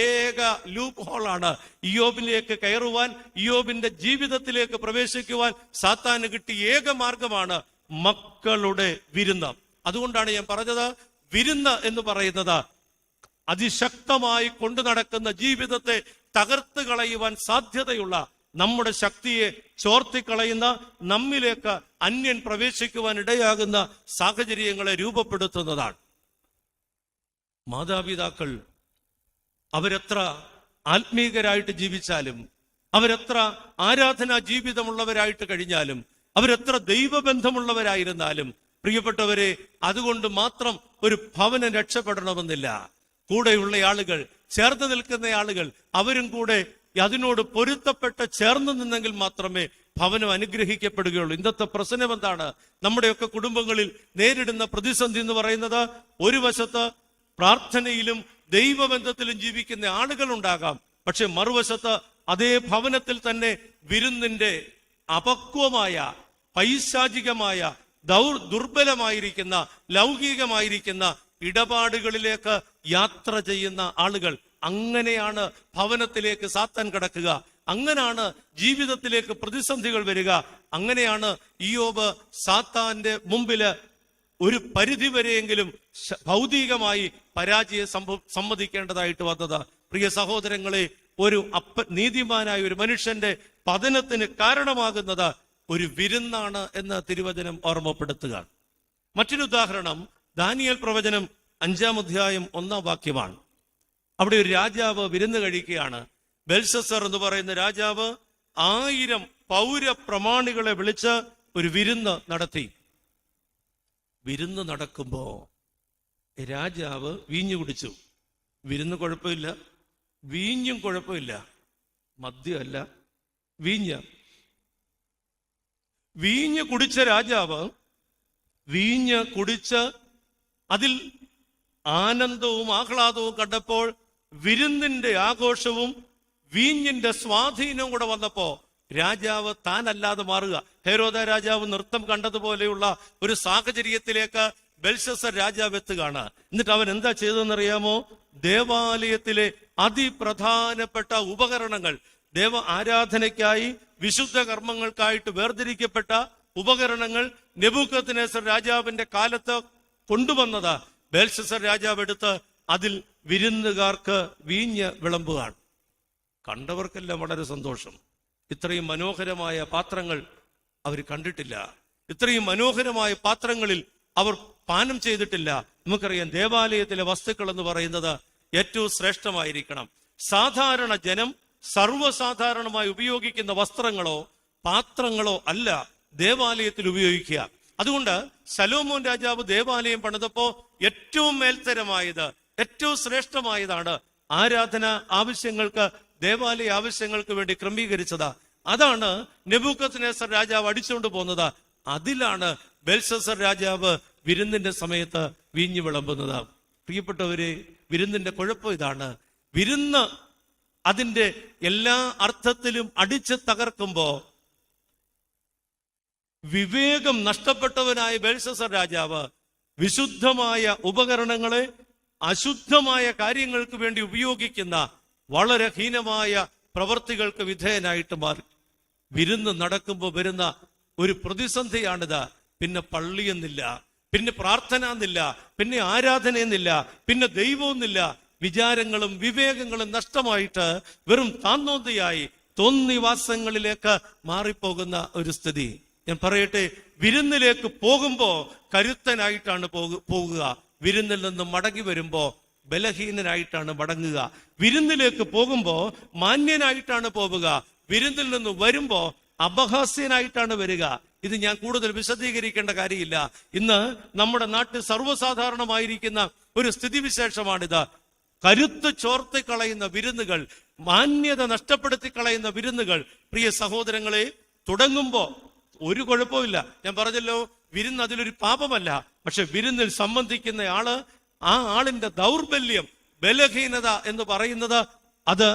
ഏക ലൂപ്പ് ഹോളാണ് ഇയ്യോബിലേക്ക് കയറുവാൻ, ഇയ്യോബിന്റെ ജീവിതത്തിലേക്ക് പ്രവേശിക്കുവാൻ സാത്താന് കിട്ടിയ ഏക മാർഗമാണ് മക്കളുടെ വിരുന്ന്. അതുകൊണ്ടാണ് ഞാൻ പറഞ്ഞത്, വിരുന്ന് എന്ന് പറയുന്നത് അതിശക്തമായി കൊണ്ടു നടക്കുന്ന ജീവിതത്തെ തകർത്ത് കളയുവാൻ സാധ്യതയുള്ള, നമ്മുടെ ശക്തിയെ ചോർത്തിക്കളയുന്ന, നമ്മിലേക്ക് അന്യൻ പ്രവേശിക്കുവാൻ ഇടയാകുന്ന സാഹചര്യങ്ങളെ രൂപപ്പെടുത്തുന്നതാണ്. മാതാപിതാക്കൾ അവരെത്ര ആത്മീകരായിട്ട് ജീവിച്ചാലും, അവരെത്ര ആരാധനാ ജീവിതമുള്ളവരായിട്ട് കഴിഞ്ഞാലും, അവരെത്ര ദൈവബന്ധമുള്ളവരായിരുന്നാലും, പ്രിയപ്പെട്ടവരെ, അതുകൊണ്ട് മാത്രം ഒരു ഭവനം രക്ഷപ്പെടണമെന്നില്ല. കൂടെയുള്ള ആളുകൾ, ചേർന്ന് നിൽക്കുന്ന ആളുകൾ, അവരും കൂടെ അതിനോട് പൊരുത്തപ്പെട്ട് ചേർന്ന് നിന്നെങ്കിൽ മാത്രമേ ഭവനം അനുഗ്രഹിക്കപ്പെടുകയുള്ളൂ. ഇന്നത്തെ പ്രശ്നം എന്താണ്? നമ്മുടെയൊക്കെ കുടുംബങ്ങളിൽ നേരിടുന്ന പ്രതിസന്ധി എന്ന് പറയുന്നത്, ഒരു വശത്ത് പ്രാർത്ഥനയിലും ദൈവബന്ധത്തിലും ജീവിക്കുന്ന ആളുകൾ ഉണ്ടാകാം, പക്ഷെ മറുവശത്ത് അതേ ഭവനത്തിൽ തന്നെ വിരുന്നിന്റെ അപക്വമായ, പൈശാചികമായ, ദുർബലമായിരിക്കുന്ന, ലൗകികമായിരിക്കുന്ന ഇടപാടുകളിലേക്ക് യാത്ര ചെയ്യുന്ന ആളുകൾ. അങ്ങനെയാണ് ഭവനത്തിലേക്ക് സാത്താൻ കടക്കുക, അങ്ങനെയാണ് ജീവിതത്തിലേക്ക് പ്രതിസന്ധികൾ വരിക. അങ്ങനെയാണ് ഇയ്യോബ് സാത്താന്റെ മുമ്പില് ഒരു പരിധിവരെയെങ്കിലും ഭൗതികമായി പരാജയം സമ്മതിക്കേണ്ടതായിട്ട് വന്നത്. പ്രിയ സഹോദരങ്ങളെ, ഒരു നീതിമാനായ ഒരു മനുഷ്യന്റെ പതനത്തിന് കാരണമാകുന്നത് ഒരു വിരുന്നാണ് എന്ന് തിരുവചനം ഓർമ്മപ്പെടുത്തുക. മറ്റൊരു ഉദാഹരണം ദാനിയേൽ പ്രവചനം 5-ാം അധ്യായം 1-ാം വാക്യമാണ്. അവിടെ ഒരു രാജാവ് വിരുന്ന് കഴിക്കുകയാണ്. ബെൽഷസ്സർ എന്ന് പറയുന്ന രാജാവ് 1000 പൗരപ്രമാണികളെ വിളിച്ച് ഒരു വിരുന്ന് നടത്തി. വിരുന്ന് നടക്കുമ്പോ രാജാവ് വീഞ്ഞു കുടിച്ചു. വിരുന്ന് കുഴപ്പമില്ല, വീഞ്ഞും കുഴപ്പമില്ല, മദ്യമല്ല, വീഞ്ഞ് കുടിച്ച രാജാവ് വീഞ്ഞ് കുടിച്ച് അതിൽ ആനന്ദവും ആഹ്ലാദവും കണ്ടപ്പോൾ വിരുന്നിന്റെ ആഘോഷവും വീഞ്ഞിന്റെ സ്വാധീനവും കൂടെ വന്നപ്പോ രാജാവ് താനല്ലാതെ മാറുക. ഹെരോദ രാജാവ് നൃത്തം കണ്ടതുപോലെയുള്ള ഒരു സാഹചര്യത്തിലേക്ക് ബെൽഷസ്സർ രാജാവ് എത്തുകയാണ്. എന്നിട്ട് അവൻ എന്താ ചെയ്തതെന്നറിയാമോ? ദേവാലയത്തിലെ അതിപ്രധാനപ്പെട്ട ഉപകരണങ്ങൾ, ദേവ ആരാധനയ്ക്കായി വിശുദ്ധ കർമ്മങ്ങൾക്കായിട്ട് വേർതിരിക്കപ്പെട്ട ഉപകരണങ്ങൾ നെബൂഖദ്നേസർ രാജാവിന്റെ കാലത്ത് കൊണ്ടുവന്നത് ബെൽഷസ്സർ രാജാവ് എടുത്ത് അതിൽ വിരുന്നുകാർക്ക് വീഞ്ഞ് വിളമ്പുകയാണ്. കണ്ടവർക്കെല്ലാം വളരെ സന്തോഷം. ഇത്രയും മനോഹരമായ പാത്രങ്ങൾ അവർ കണ്ടിട്ടില്ല, ഇത്രയും മനോഹരമായ പാത്രങ്ങളിൽ അവർ പാനം ചെയ്തിട്ടില്ല. നമുക്കറിയാം, ദേവാലയത്തിലെ വസ്തുക്കൾ എന്ന് പറയുന്നത് ഏറ്റവും ശ്രേഷ്ഠമായിരിക്കണം. സാധാരണ ജനം സർവ്വസാധാരണമായി ഉപയോഗിക്കുന്ന വസ്ത്രങ്ങളോ പാത്രങ്ങളോ അല്ല ദേവാലയത്തിൽ ഉപയോഗിക്കുക. അതുകൊണ്ട് ശലോമോൻ രാജാവ് ദേവാലയം പണിതപ്പോ ഏറ്റവും മേൽത്തരമായത്, ഏറ്റവും ശ്രേഷ്ഠമായതാണ് ആരാധന ആവശ്യങ്ങൾക്ക്, ദേവാലയ ആവശ്യങ്ങൾക്ക് വേണ്ടി ക്രമീകരിച്ചത്. അതാണ് നെബൂഖദ്നേസർ രാജാവ് അടിച്ചുകൊണ്ട് പോകുന്നത്. അതിലാണ് ബെൽഷസ്സർ രാജാവ് വിരുന്നിന്റെ സമയത്ത് വീഞ്ഞു വിളമ്പുന്നത്. പ്രിയപ്പെട്ടവരെ, വിരുന്നിന്റെ കുഴപ്പം ഇതാണ്. വിരുന്ന് അതിന്റെ എല്ലാ അർത്ഥത്തിലും അടിച്ച് തകർക്കുമ്പോ വിവേകം നഷ്ടപ്പെട്ടവനായ ബെൽഷസ്സർ രാജാവ് വിശുദ്ധമായ ഉപകരണങ്ങളെ അശുദ്ധമായ കാര്യങ്ങൾക്ക് വേണ്ടി ഉപയോഗിക്കുന്ന വളരെ ഹീനമായ പ്രവർത്തികൾക്ക് വിധേയനായിട്ട് മാറി. വിരുന്ന് നടക്കുമ്പോൾ വരുന്ന ഒരു പ്രതിസന്ധിയാണിത്. പിന്നെ പള്ളിയെന്നില്ല, പിന്നെ പ്രാർത്ഥന എന്നില്ല, പിന്നെ ആരാധന എന്നില്ല, പിന്നെ ദൈവമെന്നില്ല. വിചാരങ്ങളും വിവേകങ്ങളും നഷ്ടമായിട്ട് വെറും താന്നോന്തിയായി തോന്നിവാസങ്ങളിലേക്ക് മാറിപ്പോകുന്ന ഒരു സ്ഥിതി. ഞാൻ പറയട്ടെ, വിരുന്നിലേക്ക് പോകുമ്പോ കരുത്തനായിട്ടാണ് പോകുക. വിരുന്നിൽ നിന്നും മടങ്ങി വരുമ്പോ ബലഹീനനായിട്ടാണ് മടങ്ങുക. വിരുന്നിലേക്ക് പോകുമ്പോ മാന്യനായിട്ടാണ് പോവുക. വിരുന്നിൽ നിന്ന് വരുമ്പോ അപഹാസ്യനായിട്ടാണ് വരിക. ഇത് ഞാൻ കൂടുതൽ വിശദീകരിക്കേണ്ട കാര്യമില്ല. ഇന്ന് നമ്മുടെ നാട്ടിൽ സർവ്വസാധാരണമായിരിക്കുന്ന ഒരു സ്ഥിതിവിശേഷമാണിത്. കരുത്ത് ചോർത്തി കളയുന്ന വിരുന്നുകൾ, മാന്യത നഷ്ടപ്പെടുത്തി കളയുന്ന വിരുന്നുകൾ. പ്രിയ സഹോദരങ്ങളെ, തുടങ്ങുമ്പോ ഒരു കുഴപ്പമില്ല. ഞാൻ പറഞ്ഞല്ലോ, വിരുന്ന് അതിലൊരു പാപമല്ല. പക്ഷെ വിരുന്നിൽ സംബന്ധിക്കുന്ന ആള്, ആ ആളിന്റെ ദൗർബല്യം, ബലഹീനത എന്ന് പറയുന്നത് അത്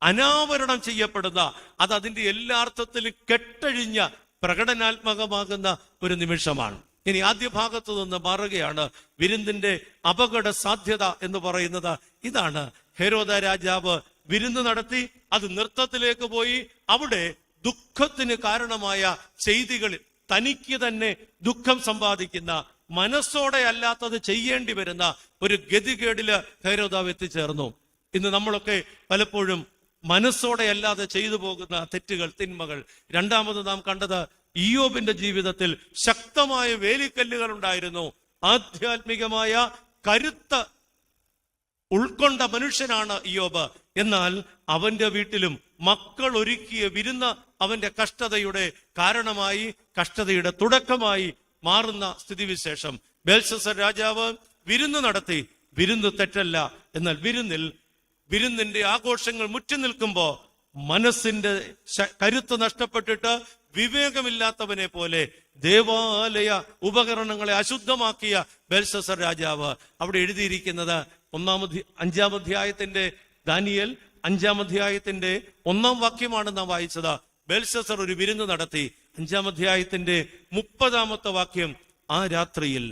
അനാവരണം ചെയ്യപ്പെടുന്ന, അത് അതിന്റെ എല്ലാ അർത്ഥത്തിലും കെട്ടഴിഞ്ഞ പ്രകടനാത്മകമാകുന്ന ഒരു നിമിഷമാണ്. ഇനി ആദ്യ ഭാഗത്തു നിന്ന് മാറുകയാണ്. വിരുന്നിന്റെ അപകട സാധ്യത എന്ന് പറയുന്നത് ഇതാണ്. ഹെരോദ രാജാവ് വിരുന്ന് നടത്തി, അത് നൃത്തത്തിലേക്ക് പോയി. അവിടെ ദുഃഖത്തിന് കാരണമായ ചെയ്തികളിൽ തനിക്ക് തന്നെ ദുഃഖം സമ്പാദിക്കുന്ന, മനസ്സോടെ അല്ലാത്തത് ചെയ്യേണ്ടി വരുന്ന ഒരു ഗതികേടില് ഹെരോദാവ് എത്തിച്ചേർന്നു. ഇന്ന് നമ്മളൊക്കെ പലപ്പോഴും മനസ്സോടെ അല്ലാതെ ചെയ്തു പോകുന്ന തെറ്റുകൾ, തിന്മകൾ. രണ്ടാമത് നാം കണ്ടത് ഇയ്യോബിന്റെ ജീവിതത്തിൽ ശക്തമായ വേലിക്കല്ലുകൾ ഉണ്ടായിരുന്നു. ആധ്യാത്മികമായ കരുത്ത് ഉൾക്കൊണ്ട മനുഷ്യനാണ് ഇയ്യോബ്. എന്നാൽ അവന്റെ വീട്ടിലും മക്കൾ ഒരുക്കിയ വിരുന്ന് അവന്റെ കഷ്ടതയുടെ കാരണമായി, കഷ്ടതയുടെ തുടക്കമായി മാറുന്ന സ്ഥിതിവിശേഷം. ബെൽഷസ്സർ രാജാവ് വിരുന്ന് നടത്തി. വിരുന്ന് തെറ്റല്ല. എന്നാൽ വിരുന്നിന്റെ ആഘോഷങ്ങൾ മുറ്റി നിൽക്കുമ്പോ മനസ്സിന്റെ കരുത്ത് നഷ്ടപ്പെട്ടിട്ട് വിവേകമില്ലാത്തവനെ പോലെ ദേവാലയ ഉപകരണങ്ങളെ അശുദ്ധമാക്കിയ ബെൽഷസ്സർ രാജാവ്. അവിടെ എഴുതിയിരിക്കുന്നത് 5-ാം അധ്യായത്തിന്റെ, ദാനിയേൽ 5-ാം അധ്യായത്തിന്റെ 1-ാം വാക്യമാണ് നാം വായിച്ചത്. ബെൽഷസ്സർ ഒരു വിരുന്ന് നടത്തി. 5-ാം അധ്യായത്തിന്റെ 30-ാമത്തെ വാക്യം, ആ രാത്രിയിൽ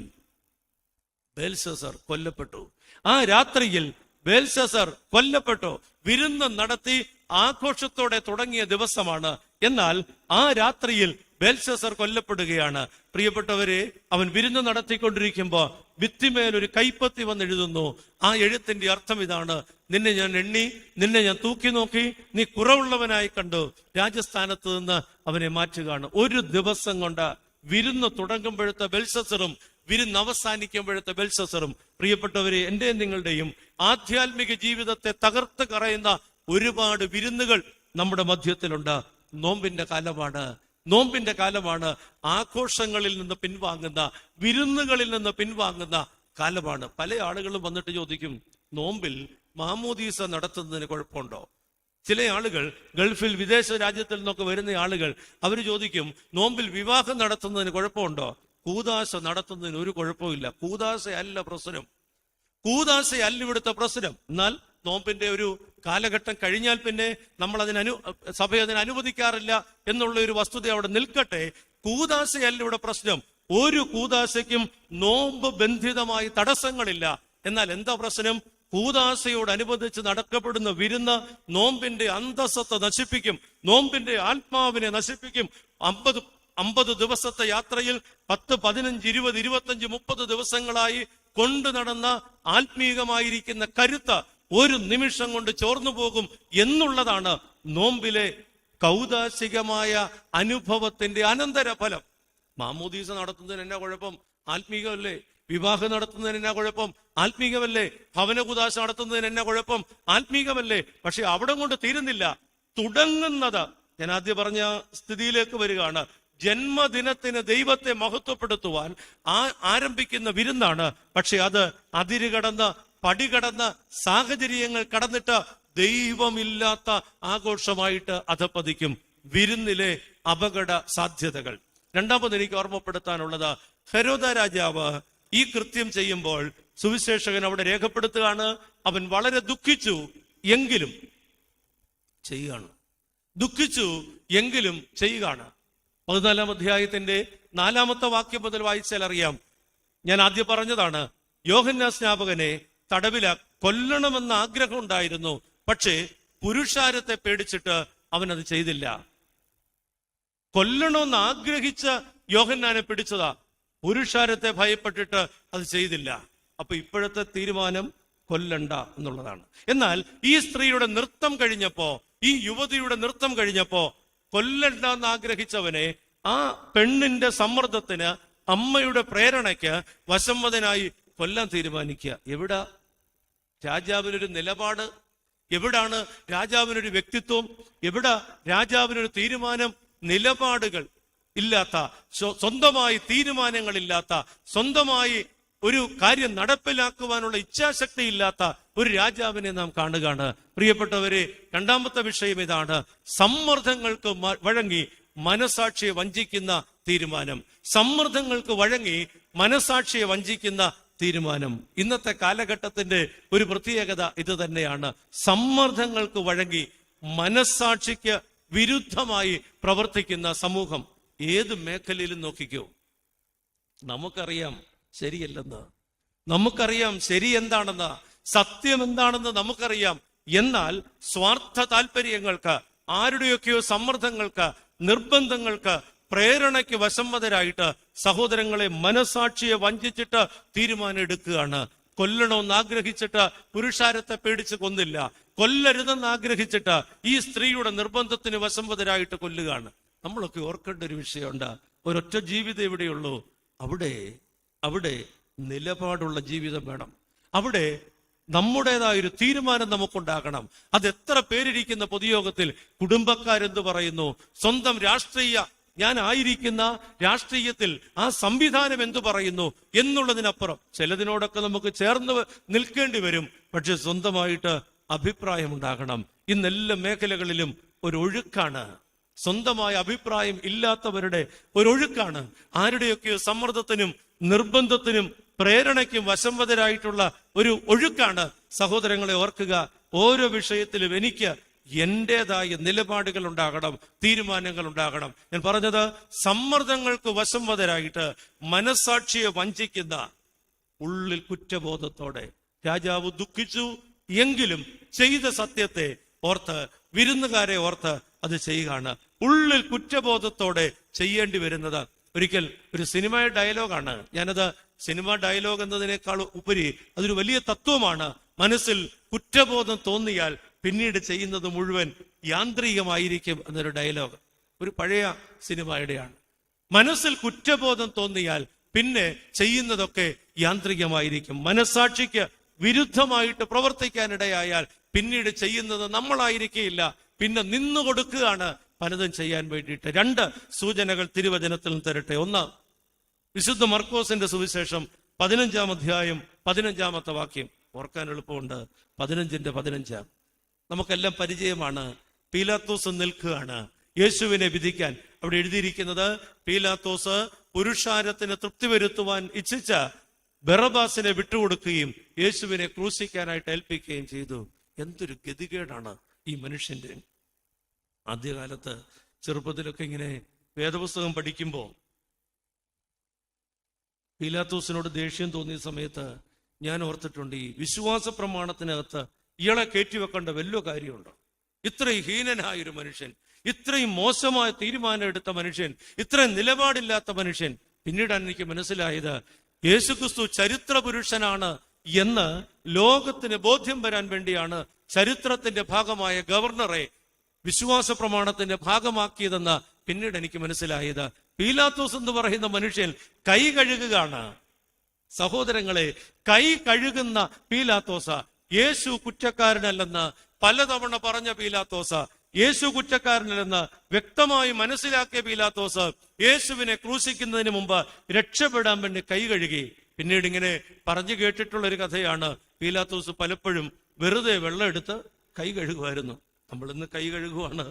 ബെൽഷസ്സർ കൊല്ലപ്പെട്ടു. ആ രാത്രിയിൽ ബെൽഷസ്സർ കൊല്ലപ്പെട്ടു. വിരുന്ന് നടത്തി ആഘോഷത്തോടെ തുടങ്ങിയ ദിവസമാണ്. എന്നാൽ ആ രാത്രിയിൽ ബെൽഷസ്സർ കൊല്ലപ്പെടുകയാണ്. പ്രിയപ്പെട്ടവരെ, അവൻ വിരുന്ന് നടത്തിക്കൊണ്ടിരിക്കുമ്പോ ഭിത്തിമേൽ ഒരു കൈപ്പത്തി വന്ന് എഴുതുന്നു. ആ എഴുത്തിന്റെ അർത്ഥം ഇതാണ്: നിന്നെ ഞാൻ എണ്ണി, നിന്നെ ഞാൻ തൂക്കി നോക്കി, നീ കുറവുള്ളവനായി കണ്ടു, രാജസ്ഥാനത്ത് നിന്ന് അവനെ മാറ്റുകയാണ്. ഒരു ദിവസം കൊണ്ട് വിരുന്ന് തുടങ്ങുമ്പോഴത്തെ ബെൽഷസ്സറും വിരുന്ന് അവസാനിക്കുമ്പോഴത്തെ ബെൽഷസ്സറും, പ്രിയപ്പെട്ടവരെ, എന്റെയും നിങ്ങളുടെയും ആധ്യാത്മിക ജീവിതത്തെ തകർത്ത് കളയുന്ന ഒരുപാട് വിരുന്നുകൾ നമ്മുടെ മധ്യത്തിലുണ്ട്. നോമ്പിന്റെ കാലമാണ്, നോമ്പിന്റെ കാലമാണ്. ആഘോഷങ്ങളിൽ നിന്ന് പിൻവാങ്ങുന്ന, വിരുന്നുകളിൽ നിന്ന് പിൻവാങ്ങുന്ന കാലമാണ്. പല ആളുകളും വന്നിട്ട് ചോദിക്കും, നോമ്പിൽ മാമോദീസ നടത്തുന്നതിന് കുഴപ്പമുണ്ടോ? ചില ആളുകൾ ഗൾഫിൽ, വിദേശ രാജ്യത്തിൽ നിന്നൊക്കെ വരുന്ന ആളുകൾ, അവർ ചോദിക്കും, നോമ്പിൽ വിവാഹം നടത്തുന്നതിന് കുഴപ്പമുണ്ടോ? കൂദാശ നടത്തുന്നതിന് ഒരു കുഴപ്പമില്ല. കൂദാശയല്ല പ്രശ്നം, കൂദാശയല്ല ഇവിടുത്തെ പ്രശ്നം. എന്നാൽ നോമ്പിന്റെ ഒരു കാലഘട്ടം കഴിഞ്ഞാൽ പിന്നെ നമ്മൾ സഭ അതിന് അനുവദിക്കാറില്ല എന്നുള്ള ഒരു വസ്തുത അവിടെ നിൽക്കട്ടെ. കൂദാശയല്ല ഇവിടെ പ്രശ്നം. ഒരു കൂദാശയ്ക്കും നോമ്പ് ബന്ധിതമായി തടസ്സങ്ങളില്ല. എന്നാൽ എന്താ പ്രശ്നം? കൂദാശയോടനുബന്ധിച്ച് നടക്കപ്പെടുന്ന വിരുന്ന് നോമ്പിന്റെ അന്തസ്സത്തെ നശിപ്പിക്കും, നോമ്പിന്റെ ആത്മാവിനെ നശിപ്പിക്കും. 50 ദിവസത്തെ യാത്രയിൽ 10, 15, 20, 25, 30 ദിവസങ്ങളായി കൊണ്ടു നടന്ന ആത്മീകമായിരിക്കുന്ന കരുത്ത് ഒരു നിമിഷം കൊണ്ട് ചോർന്നു പോകും എന്നുള്ളതാണ് നോമ്പിലെ കൗദാശികമായ അനുഭവത്തിന്റെ അനന്തരഫലം. മാമോദീസ നടത്തുന്നതിന് എന്നാ കുഴപ്പം? ആത്മീകമല്ലേ. വിവാഹം നടത്തുന്നതിന് എന്നാ കുഴപ്പം? ആത്മീകമല്ലേ. ഭവന കൂദാശ നടത്തുന്നതിന് എന്നാ കുഴപ്പം? ആത്മീകമല്ലേ. പക്ഷെ അവിടെ കൊണ്ട് തീരുന്നില്ല. തുടങ്ങുന്നത്, ഞാൻ ആദ്യം പറഞ്ഞ സ്ഥിതിയിലേക്ക് വരികയാണ്, ജന്മദിനത്തിന് ദൈവത്തെ മഹത്വപ്പെടുത്തുവാൻ ആരംഭിക്കുന്ന വിരുന്നാണ്. പക്ഷെ അത് അതിരുകടന്ന്, പടികടന്ന്, സാഹചര്യങ്ങൾ കടന്നിട്ട് ദൈവമില്ലാത്ത ആഘോഷമായിട്ട് അധപ്പതിക്കും. വിരുന്നിലെ അപകട സാധ്യതകൾ. രണ്ടാമത് എനിക്ക് ഓർമ്മപ്പെടുത്താനുള്ളത്, ഹെരോദ രാജാവ് ഈ കൃത്യം ചെയ്യുമ്പോൾ സുവിശേഷകൻ അവിടെ രേഖപ്പെടുത്തുകയാണ്, അവൻ വളരെ ദുഃഖിച്ചു എങ്കിലും ചെയ്യുകയാണ്. ദുഃഖിച്ചു എങ്കിലും ചെയ്യുകയാണ്. 14-ാം അധ്യായത്തിന്റെ 4-ാമത്തെ വാക്യം മുതൽ വായിച്ചാൽ അറിയാം. ഞാൻ ആദ്യം പറഞ്ഞതാണ്, യോഹന്നാൻ സ്നാപകനെ തടവില കൊല്ലണമെന്ന ആഗ്രഹം ഉണ്ടായിരുന്നു. പക്ഷേ പുരുഷാരത്തെ പേടിച്ചിട്ട് അവനത് ചെയ്തില്ല. കൊല്ലണമെന്ന് ആഗ്രഹിച്ച യോഹന്നാനെ പിടിച്ചതാ, പുരുഷാരത്തെ ഭയപ്പെട്ടിട്ട് അത് ചെയ്തില്ല. അപ്പൊ ഇപ്പോഴത്തെ തീരുമാനം കൊല്ലണ്ട എന്നുള്ളതാണ്. എന്നാൽ ഈ സ്ത്രീയുടെ നൃത്തം കഴിഞ്ഞപ്പോ, ഈ യുവതിയുടെ നൃത്തം കഴിഞ്ഞപ്പോ, കൊല്ലണ്ട എന്ന് ആഗ്രഹിച്ചവനെ ആ പെണ്ണിന്റെ സമ്മർദ്ദത്തിന്, അമ്മയുടെ പ്രേരണയ്ക്ക് വശംവദനായി കൊല്ലാൻ തീരുമാനിക്കുക. എവിടാ രാജാവിനൊരു നിലപാട്? എവിടാണ് രാജാവിനൊരു വ്യക്തിത്വം? എവിടാ രാജാവിനൊരു തീരുമാനം? നിലപാടുകൾ ഇല്ലാത്ത, സ്വന്തമായി തീരുമാനങ്ങളില്ലാത്ത, സ്വന്തമായി ഒരു കാര്യം നടപ്പിലാക്കുവാനുള്ള ഇച്ഛാശക്തി ഇല്ലാത്ത ഒരു രാജാവിനെ നാം കാണുകയാണ്. പ്രിയപ്പെട്ടവരെ, രണ്ടാമത്തെ വിഷയം ഇതാണ്: സമ്മർദ്ദങ്ങൾക്ക് വഴങ്ങി മനസാക്ഷിയെ വഞ്ചിക്കുന്ന തീരുമാനം. സമ്മർദ്ദങ്ങൾക്ക് വഴങ്ങി മനസാക്ഷിയെ വഞ്ചിക്കുന്ന തീരുമാനം. ഇന്നത്തെ കാലഘട്ടത്തിന്റെ ഒരു പ്രത്യേകത ഇത് തന്നെയാണ്. സമ്മർദ്ദങ്ങൾക്ക് വഴങ്ങി മനസാക്ഷിക്ക് വിരുദ്ധമായി പ്രവർത്തിക്കുന്ന സമൂഹം. ഏത് മേഖലയിലും നോക്കിക്കോ, നമുക്കറിയാം ശരിയല്ലെന്ന്, നമുക്കറിയാം ശരി എന്താണെന്ന്, സത്യം എന്താണെന്ന് നമുക്കറിയാം. എന്നാൽ സ്വാർത്ഥ താല്പര്യങ്ങൾക്ക്, ആരുടെയൊക്കെയോ സമ്മർദ്ദങ്ങൾക്ക്, നിർബന്ധങ്ങൾക്ക്, പ്രേരണയ്ക്ക് വശംവദരായിട്ട് സഹോദരങ്ങളെ, മനസാക്ഷിയെ വഞ്ചിച്ചിട്ട് തീരുമാനം എടുക്കുകയാണ്. കൊല്ലണമെന്ന് ആഗ്രഹിച്ചിട്ട് പുരുഷാരത്തെ പേടിച്ച് കൊന്നില്ല, കൊല്ലരുതെന്ന് ആഗ്രഹിച്ചിട്ട് ഈ സ്ത്രീയുടെ നിർബന്ധത്തിന് വശംവദരായിട്ട് കൊല്ലുകയാണ്. നമ്മളൊക്കെ ഓർക്കേണ്ട ഒരു വിഷയമുണ്ട്. ഒരൊറ്റ ജീവിതം ഇവിടെയുള്ളൂ. അവിടെ നിലപാടുള്ള ജീവിതം വേണം. അവിടെ നമ്മുടേതായൊരു തീരുമാനം നമുക്കുണ്ടാകണം. അത് എത്ര പേരിരിക്കുന്ന പൊതുയോഗത്തിൽ കുടുംബക്കാരെന്ത് പറയുന്നു, സ്വന്തം ഞാൻ ആയിരിക്കുന്ന രാഷ്ട്രീയത്തിൽ ആ സംവിധാനം എന്തു പറയുന്നു എന്നുള്ളതിനപ്പുറം ചിലതിനോടൊക്കെ നമുക്ക് ചേർന്ന് നിൽക്കേണ്ടി വരും. പക്ഷെ സ്വന്തമായിട്ട് അഭിപ്രായമുണ്ടാകണം. ഇന്നെല്ലാ മേഖലകളിലും ഒരു ഒഴുക്കാണ്. സ്വന്തമായ അഭിപ്രായം ഇല്ലാത്തവരുടെ ഒരു ഒഴുക്കാണ്. ആരുടെയൊക്കെയോ സമ്മർദ്ദത്തിനും നിർബന്ധത്തിനും പ്രേരണയ്ക്കും വശംവദരായിട്ടുള്ള ഒരു ഒഴുക്കാണ്. സഹോദരങ്ങളെ ഓർക്കുക, ഓരോ വിഷയത്തിലും എനിക്ക് എന്റേതായ നിലപാടുകൾ ഉണ്ടാകണം, തീരുമാനങ്ങൾ ഉണ്ടാകണം. ഞാൻ പറഞ്ഞത്, സമ്മർദ്ദങ്ങൾക്ക് വശംവദരായിട്ട് മനസാക്ഷിയെ വഞ്ചിക്കുന്ന, ഉള്ളിൽ കുറ്റബോധത്തോടെ രാജാവ് ദുഃഖിച്ചു എങ്കിലും ചെയ്ത സത്യത്തെ ഓർത്ത്, വിരുന്നുകാരെ ഓർത്ത് അത് ചെയ്യുകയാണ്. ഉള്ളിൽ കുറ്റബോധത്തോടെ ചെയ്യേണ്ടി വരുന്നത്. ഒരിക്കൽ ഒരു സിനിമയുടെ ഡയലോഗാണ്, ഞാനത് സിനിമ ഡയലോഗ് എന്നതിനേക്കാൾ ഉപരി അതൊരു വലിയ തത്വമാണ്. മനസ്സിൽ കുറ്റബോധം തോന്നിയാൽ പിന്നീട് ചെയ്യുന്നത് മുഴുവൻ യാന്ത്രികമായിരിക്കും എന്നൊരു ഡയലോഗ് ഒരു പഴയ സിനിമയുടെയാണ്. മനസ്സിൽ കുറ്റബോധം തോന്നിയാൽ പിന്നെ ചെയ്യുന്നതൊക്കെ യാന്ത്രികമായിരിക്കും. മനസ്സാക്ഷിക്ക് വിരുദ്ധമായിട്ട് പ്രവർത്തിക്കാനിടയായാൽ പിന്നീട് ചെയ്യുന്നത് നമ്മളായിരിക്കില്ല, പിന്നെ നിന്നു കൊടുക്കുകയാണ് പലതും ചെയ്യാൻ വേണ്ടിയിട്ട്. 2 സൂചനകൾ തിരുവചനത്തിൽ നിന്ന് തരട്ടെ. 1, വിശുദ്ധ മർക്കോസിന്റെ സുവിശേഷം 15-ാം അധ്യായം 15-ാമത്തെ വാക്യം. ഓർക്കാൻ എളുപ്പമുണ്ട്. 15-15 നമുക്കെല്ലാം പരിചയമാണ്. പീലാത്തോസ് നിൽക്കുകയാണ് യേശുവിനെ വിധിക്കാൻ. അവിടെ എഴുതിയിരിക്കുന്നത്, പീലാത്തോസ് പുരുഷാരത്തിന് തൃപ്തി വരുത്തുവാൻ ഇച്ഛിച്ച ബറബാസിനെ വിട്ടുകൊടുക്കുകയും യേശുവിനെ ക്രൂശിക്കാനായിട്ട് ഏൽപ്പിക്കുകയും ചെയ്തു. എന്തൊരു ഗതികേടാണ് ഈ മനുഷ്യന്റെ. ആദ്യകാലത്ത് ചെറുപ്പത്തിലൊക്കെ ഇങ്ങനെ വേദപുസ്തകം പഠിക്കുമ്പോൾ പീലാത്തോസിനോട് ദേഷ്യം തോന്നിയ സമയത്ത് ഞാൻ ഓർത്തിട്ടുണ്ട്, ഈ വിശ്വാസ പ്രമാണത്തിനകത്ത് ഇയാളെ കയറ്റിവെക്കേണ്ട വല്ല കാര്യമുണ്ടോ? ഇത്രയും ഹീനനായൊരു മനുഷ്യൻ, ഇത്രയും മോശമായ തീരുമാനം എടുത്ത മനുഷ്യൻ, ഇത്രയും നിലപാടില്ലാത്ത മനുഷ്യൻ. പിന്നീടാണ് എനിക്ക് മനസ്സിലായത് യേശുക്രിസ്തു ചരിത്ര പുരുഷനാണ് എന്ന് ലോകത്തിന് ബോധ്യം വരാൻ വേണ്ടിയാണ് ചരിത്രത്തിന്റെ ഭാഗമായ ഗവർണറെ വിശ്വാസ പ്രമാണത്തിന്റെ ഭാഗമാക്കിയതെന്ന് പിന്നീട് എനിക്ക് മനസ്സിലായത്. പീലാത്തോസ് എന്ന് പറയുന്ന മനുഷ്യൻ കൈ കഴുകുകയാണ്. സഹോദരങ്ങളെ, കൈ കഴുകുന്ന പീലാത്തോസ. യേശു കുറ്റക്കാരനല്ലെന്ന് പലതവണ പറഞ്ഞ പീലാത്തോസ, യേശു കുറ്റക്കാരനല്ലെന്ന് വ്യക്തമായി മനസ്സിലാക്കിയ പീലാത്തോസ് യേശുവിനെ ക്രൂശിക്കുന്നതിന് മുമ്പ് രക്ഷപ്പെടാൻ വേണ്ടി കൈ കഴുകി. പിന്നീട് ഇങ്ങനെ പറഞ്ഞു കേട്ടിട്ടുള്ള ഒരു കഥയാണ്, പീലാത്തോസ് പലപ്പോഴും വെറുതെ വെള്ളം എടുത്ത് കൈ കഴുകുമായിരുന്നു. നമ്മൾ ഇന്ന് കൈ കഴുകുവാണ്,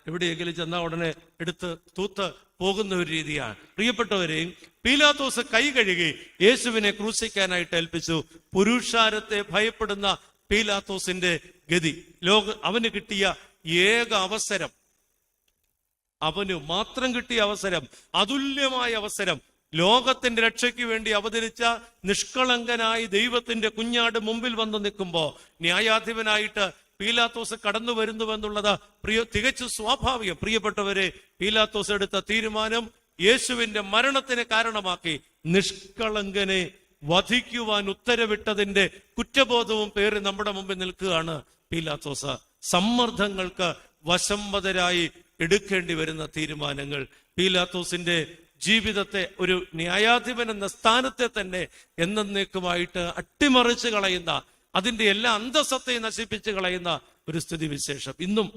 എവിടെയെങ്കിലും ചെന്നാൽ ഉടനെ എടുത്ത് തൂത്ത് പോകുന്ന ഒരു രീതിയാണ്. പ്രിയപ്പെട്ടവരെയും, പീലാത്തോസ് കൈ കഴുകി യേശുവിനെ ക്രൂശിക്കാനായിട്ട് ഏൽപ്പിച്ചു. പുരുഷാരത്തെ ഭയപ്പെടുന്ന പീലാത്തോസിന്റെ ഗതി, അവന് കിട്ടിയ ഏക അവസരം, അവന് മാത്രം കിട്ടിയ അവസരം, അതുല്യമായ അവസരം, ലോകത്തിന്റെ രക്ഷയ്ക്ക് വേണ്ടി അവതരിച്ച നിഷ്കളങ്കനായി ദൈവത്തിന്റെ കുഞ്ഞാട് മുമ്പിൽ വന്ന് നിൽക്കുമ്പോ ന്യായാധിപനായിട്ട് പീലാത്തോസ് കടന്നു വരുന്നുവെന്നുള്ളത് തികച്ചും സ്വാഭാവികം. പ്രിയപ്പെട്ടവരെ, പീലാത്തോസ് എടുത്ത തീരുമാനം യേശുവിന്റെ മരണത്തിന് കാരണമാക്കി. നിഷ്കളങ്കനെ വധിക്കുവാൻ ഉത്തരവിട്ടതിന്റെ കുറ്റബോധവും പേറി നമ്മുടെ മുമ്പിൽ നിൽക്കുകയാണ് പീലാത്തോസ്. സമ്മർദ്ദങ്ങൾക്ക് വശംവദരായി എടുക്കേണ്ടി വരുന്ന തീരുമാനങ്ങൾ. പീലാത്തോസിന്റെ ജീവിതത്തെ, ഒരു ന്യായാധിപൻ എന്ന സ്ഥാനത്തെ തന്നെ എന്നേക്കുമായിട്ട് അട്ടിമറിച്ച് കളയുന്ന, അതിന്റെ എല്ലാ അന്തസ്സത്തെയും നശിപ്പിച്ച് കളയുന്ന ഒരു സ്ഥിതിവിശേഷം. ഇന്നും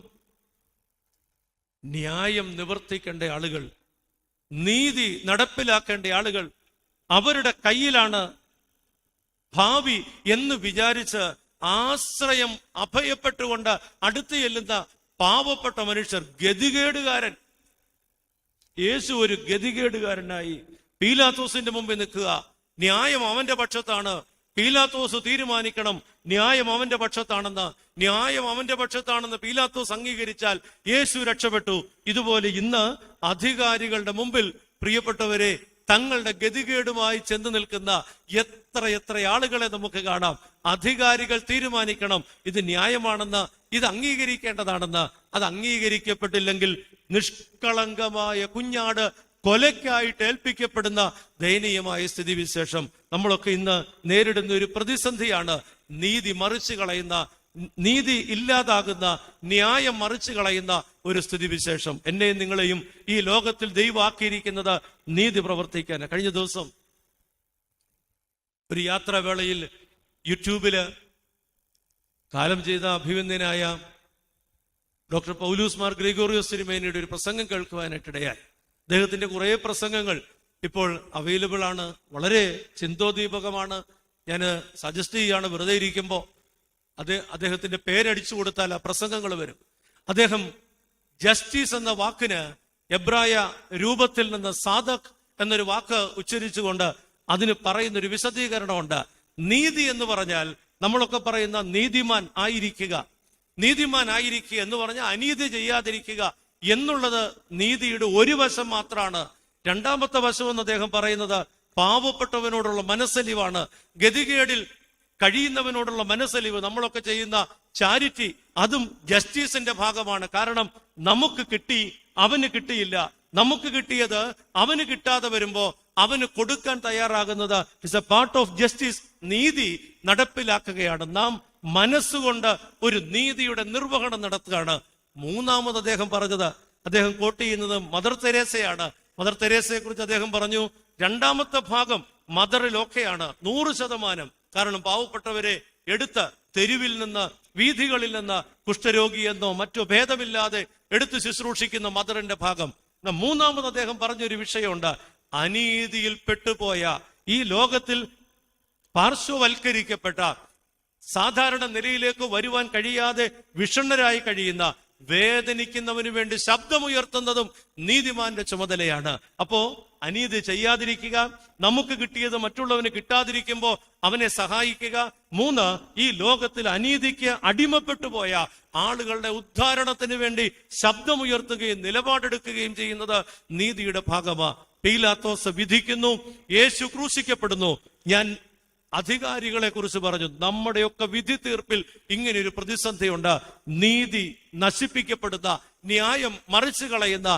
ന്യായം നിവർത്തിക്കേണ്ട ആളുകൾ, നീതി നടപ്പിലാക്കേണ്ട ആളുകൾ, അവരുടെ കയ്യിലാണ് ഭാവി എന്ന് വിചാരിച്ച് ആശ്രയം അഭയപ്പെട്ടുകൊണ്ട് അടുത്ത് ചെല്ലുന്ന പാവപ്പെട്ട മനുഷ്യർ. ഗതികേടുകാരൻ. യേശു ഒരു ഗതികേടുകാരനായി പീലാത്തോസിന്റെ മുമ്പിൽ നിൽക്കുക. ന്യായം അവന്റെ പക്ഷത്താണ്. പീലാത്തോസ് തീരുമാനിക്കണം ന്യായം അവന്റെ പക്ഷത്താണെന്ന്. ന്യായം അവന്റെ പക്ഷത്താണെന്ന് പീലാത്തോസ് അംഗീകരിച്ചാൽ യേശു രക്ഷപ്പെട്ടു. ഇതുപോലെ ഇന്ന് അധികാരികളുടെ മുമ്പിൽ പ്രിയപ്പെട്ടവരെ തങ്ങളുടെ ഗതികേടുമായി ചെന്ന് നിൽക്കുന്ന എത്ര ആളുകളെ നമുക്ക് കാണാം. അധികാരികൾ തീരുമാനിക്കണം ഇത് ന്യായമാണെന്ന്, ഇത് അംഗീകരിക്കേണ്ടതാണെന്ന്. അത് അംഗീകരിക്കപ്പെട്ടില്ലെങ്കിൽ നിഷ്കളങ്കമായ കുഞ്ഞാട് കൊലയ്ക്കായിട്ട് ഏൽപ്പിക്കപ്പെടുന്ന ദയനീയമായ സ്ഥിതിവിശേഷം നമ്മളൊക്കെ ഇന്ന് നേരിടുന്ന ഒരു പ്രതിസന്ധിയാണ്. നീതി മറിച്ചു കളയുന്ന, നീതി ഇല്ലാതാകുന്ന, ന്യായം മറിച്ചു കളയുന്ന ഒരു സ്ഥിതിവിശേഷം. എന്നെയും നിങ്ങളെയും ഈ ലോകത്തിൽ ദൈവം ആക്കിയിരിക്കുന്നത് നീതി പ്രവർത്തിക്കാൻ. കഴിഞ്ഞ ദിവസം ഒരു യാത്രാവേളയിൽ യൂട്യൂബില് കാലം ചെയ്ത അഭിവന്ദ്യനായ ഡോക്ടർ പൗലൂസ് മാർ ഗ്രിഗോറിയോസ് തിരുമേനിയുടെ ഒരു പ്രസംഗം കേൾക്കുവാനായിട്ടിടയായി. അദ്ദേഹത്തിന്റെ കുറെ പ്രസംഗങ്ങൾ ഇപ്പോൾ അവൈലബിൾ ആണ്. വളരെ ചിന്തോദീപകമാണ്. ഞാൻ സജസ്റ്റ് ചെയ്യാണ്, വെറുതെ ഇരിക്കുമ്പോൾ അദ്ദേഹത്തിന്റെ പേരടിച്ചു കൊടുത്താൽ ആ പ്രസംഗങ്ങൾ വരും. അദ്ദേഹം ജസ്റ്റിസ് എന്ന വാക്കിന് എബ്രായ രൂപത്തിൽ നിന്ന് സാദഖ് എന്നൊരു വാക്ക് ഉച്ചരിച്ചുകൊണ്ട് അതിന് പറയുന്നൊരു വിശദീകരണമുണ്ട്. നീതി എന്ന് പറഞ്ഞാൽ നമ്മളൊക്കെ പറയുന്ന നീതിമാൻ ആയിരിക്കുക. നീതിമാൻ ആയിരിക്കുക എന്ന് പറഞ്ഞാൽ അനീതി ചെയ്യാതിരിക്കുക എന്നുള്ളത് നീതിയുടെ ഒരു വശം മാത്രമാണ്. രണ്ടാമത്തെ വശമെന്ന് അദ്ദേഹം പറയുന്നത് പാവപ്പെട്ടവനോടുള്ള മനസ്സലിവാണ്. ഗതികേടിൽ കഴിയുന്നവനോടുള്ള മനസ്സലിവ്, നമ്മളൊക്കെ ചെയ്യുന്ന ചാരിറ്റി, അതും ജസ്റ്റിസിന്റെ ഭാഗമാണ്. കാരണം നമുക്ക് കിട്ടി, അവന് കിട്ടിയില്ല. നമുക്ക് കിട്ടിയത് അവന് കിട്ടാതെ വരുമ്പോ അവന് കൊടുക്കാൻ തയ്യാറാകുന്നത് is a part of justice. നീതി നടപ്പിലാക്കുകയാണ്. നാം മനസ്സുകൊണ്ട് ഒരു നീതിയുടെ നിർവഹണം നടത്തുകയാണ്. മൂന്നാമത് അദ്ദേഹം പറഞ്ഞത്, അദ്ദേഹം കോട്ട് ചെയ്യുന്നത് മദർ തെരേസയാണ്. മദർ തെരേസയെ കുറിച്ച് അദ്ദേഹം പറഞ്ഞു, രണ്ടാമത്തെ ഭാഗം മദറിലൊക്കെയാണ് 100%. കാരണം പാവപ്പെട്ടവരെ എടുത്ത് തെരുവിൽ നിന്ന്, വീഥികളിൽ നിന്ന് കുഷ്ഠരോഗിയെന്നോ മറ്റോ ഭേദമില്ലാതെ എടുത്ത് ശുശ്രൂഷിക്കുന്ന മദറിന്റെ ഭാഗം. മൂന്നാമത് അദ്ദേഹം പറഞ്ഞൊരു വിഷയമുണ്ട്, അനീതിയിൽ പെട്ടുപോയ, ഈ ലോകത്തിൽ പാർശ്വവൽക്കരിക്കപ്പെട്ട, സാധാരണ നിലയിലേക്ക് വരുവാൻ കഴിയാതെ വിഷണ്ണരായി കഴിയുന്ന, വേദനിക്കുന്നവന് വേണ്ടി ശബ്ദമുയർത്തുന്നതും നീതിമാന്റെ ചുമതലയാണ്. അപ്പോ അനീതി ചെയ്യാതിരിക്കുക, നമുക്ക് കിട്ടിയത് മറ്റുള്ളവന് കിട്ടാതിരിക്കുമ്പോൾ അവനെ സഹായിക്കുക. 3, ഈ ലോകത്തിൽ അനീതിക്ക് അടിമപ്പെട്ടു പോയ ആളുകളുടെ ഉദ്ധാരണത്തിന് വേണ്ടി ശബ്ദമുയർത്തുകയും നിലപാടെടുക്കുകയും ചെയ്യുന്നത് നീതിയുടെ ഭാഗമാണ്. പീലാത്തോസ് വിധിക്കുന്നു, യേശു ക്രൂശിക്കപ്പെടുന്നു. ഞാൻ അധികാരികളെ കുറിച്ച് പറഞ്ഞു, നമ്മുടെയൊക്കെ വിധി തീർപ്പിൽ ഇങ്ങനെയൊരു പ്രതിസന്ധിയുണ്ട്. നീതി നശിപ്പിക്കപ്പെടുന്ന, ന്യായം മറിച്ചു കളയുന്ന,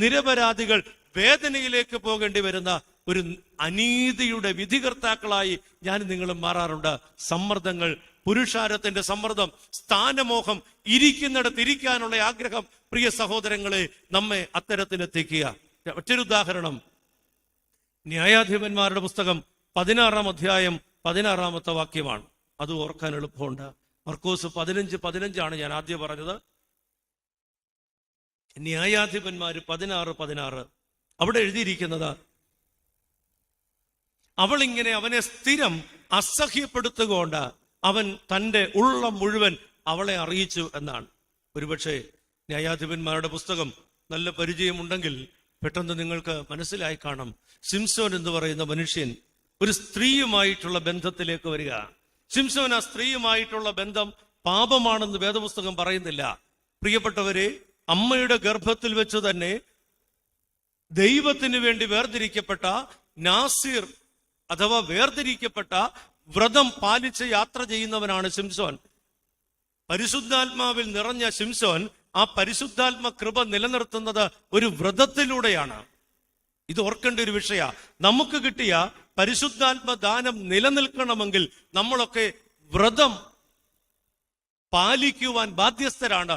നിരപരാധികൾ വേദനയിലേക്ക് പോകേണ്ടി വരുന്ന ഒരു അനീതിയുടെ വിധികർത്താക്കളായി ഞാൻ നിങ്ങളും മാറാറുണ്ട്. സമ്മർദ്ദങ്ങൾ, പുരുഷാരത്തിന്റെ സമ്മർദ്ദം, സ്ഥാനമോഹം, ഇരിക്കുന്നിടത്ത് ഇരിക്കാനുള്ള ആഗ്രഹം, പ്രിയ സഹോദരങ്ങളെ, നമ്മെ അത്തരത്തിലെത്തിക്കുക. മറ്റൊരു ഉദാഹരണം, ന്യായാധിപന്മാരുടെ പുസ്തകം 16-ാം അധ്യായം 16-ാമത്തെ വാക്യമാണ്. അത് ഓർക്കാൻ എളുപ്പമുണ്ട്. മർക്കോസ് 15:15 ഞാൻ ആദ്യം പറഞ്ഞത്. ന്യായാധിപന്മാര് 16:16 അവിടെ എഴുതിയിരിക്കുന്നത്, അവൾ ഇങ്ങനെ അവനെ സ്ഥിരം അസഹ്യപ്പെടുത്തുകൊണ്ട് അവൻ തന്റെ ഉള്ളം മുഴുവൻ അവളെ അറിയിച്ചു എന്നാണ്. ഒരുപക്ഷെ ന്യായാധിപന്മാരുടെ പുസ്തകം നല്ല പരിചയമുണ്ടെങ്കിൽ പെട്ടെന്ന് നിങ്ങൾക്ക് മനസ്സിലായി കാണും. ശിംശോൻ എന്ന് പറയുന്ന മനുഷ്യൻ ഒരു സ്ത്രീയുമായിട്ടുള്ള ബന്ധത്തിലേക്ക് വരിക. ശിംശോൻ ആ സ്ത്രീയുമായിട്ടുള്ള ബന്ധം പാപമാണെന്ന് വേദപുസ്തകം പറയുന്നില്ല. പ്രിയപ്പെട്ടവരെ, അമ്മയുടെ ഗർഭത്തിൽ വെച്ച് തന്നെ ദൈവത്തിന് വേണ്ടി വേർതിരിക്കപ്പെട്ട നാസീർ അഥവാ വേർതിരിക്കപ്പെട്ട വ്രതം പാലിച്ച് യാത്ര ചെയ്യുന്നവനാണ് ശിംശോൻ. പരിശുദ്ധാത്മാവിൽ നിറഞ്ഞ ശിംശോൻ ആ പരിശുദ്ധാത്മ കൃപ നിലനിർത്തുന്നത് ഒരു വ്രതത്തിലൂടെയാണ്. ഇത് ഓർക്കേണ്ട ഒരു വിഷയ. നമുക്ക് കിട്ടിയ പരിശുദ്ധാത്മ ദാനം നിലനിൽക്കണമെങ്കിൽ നമ്മളൊക്കെ വ്രതം പാലിക്കുവാൻ ബാധ്യസ്ഥരാണ്.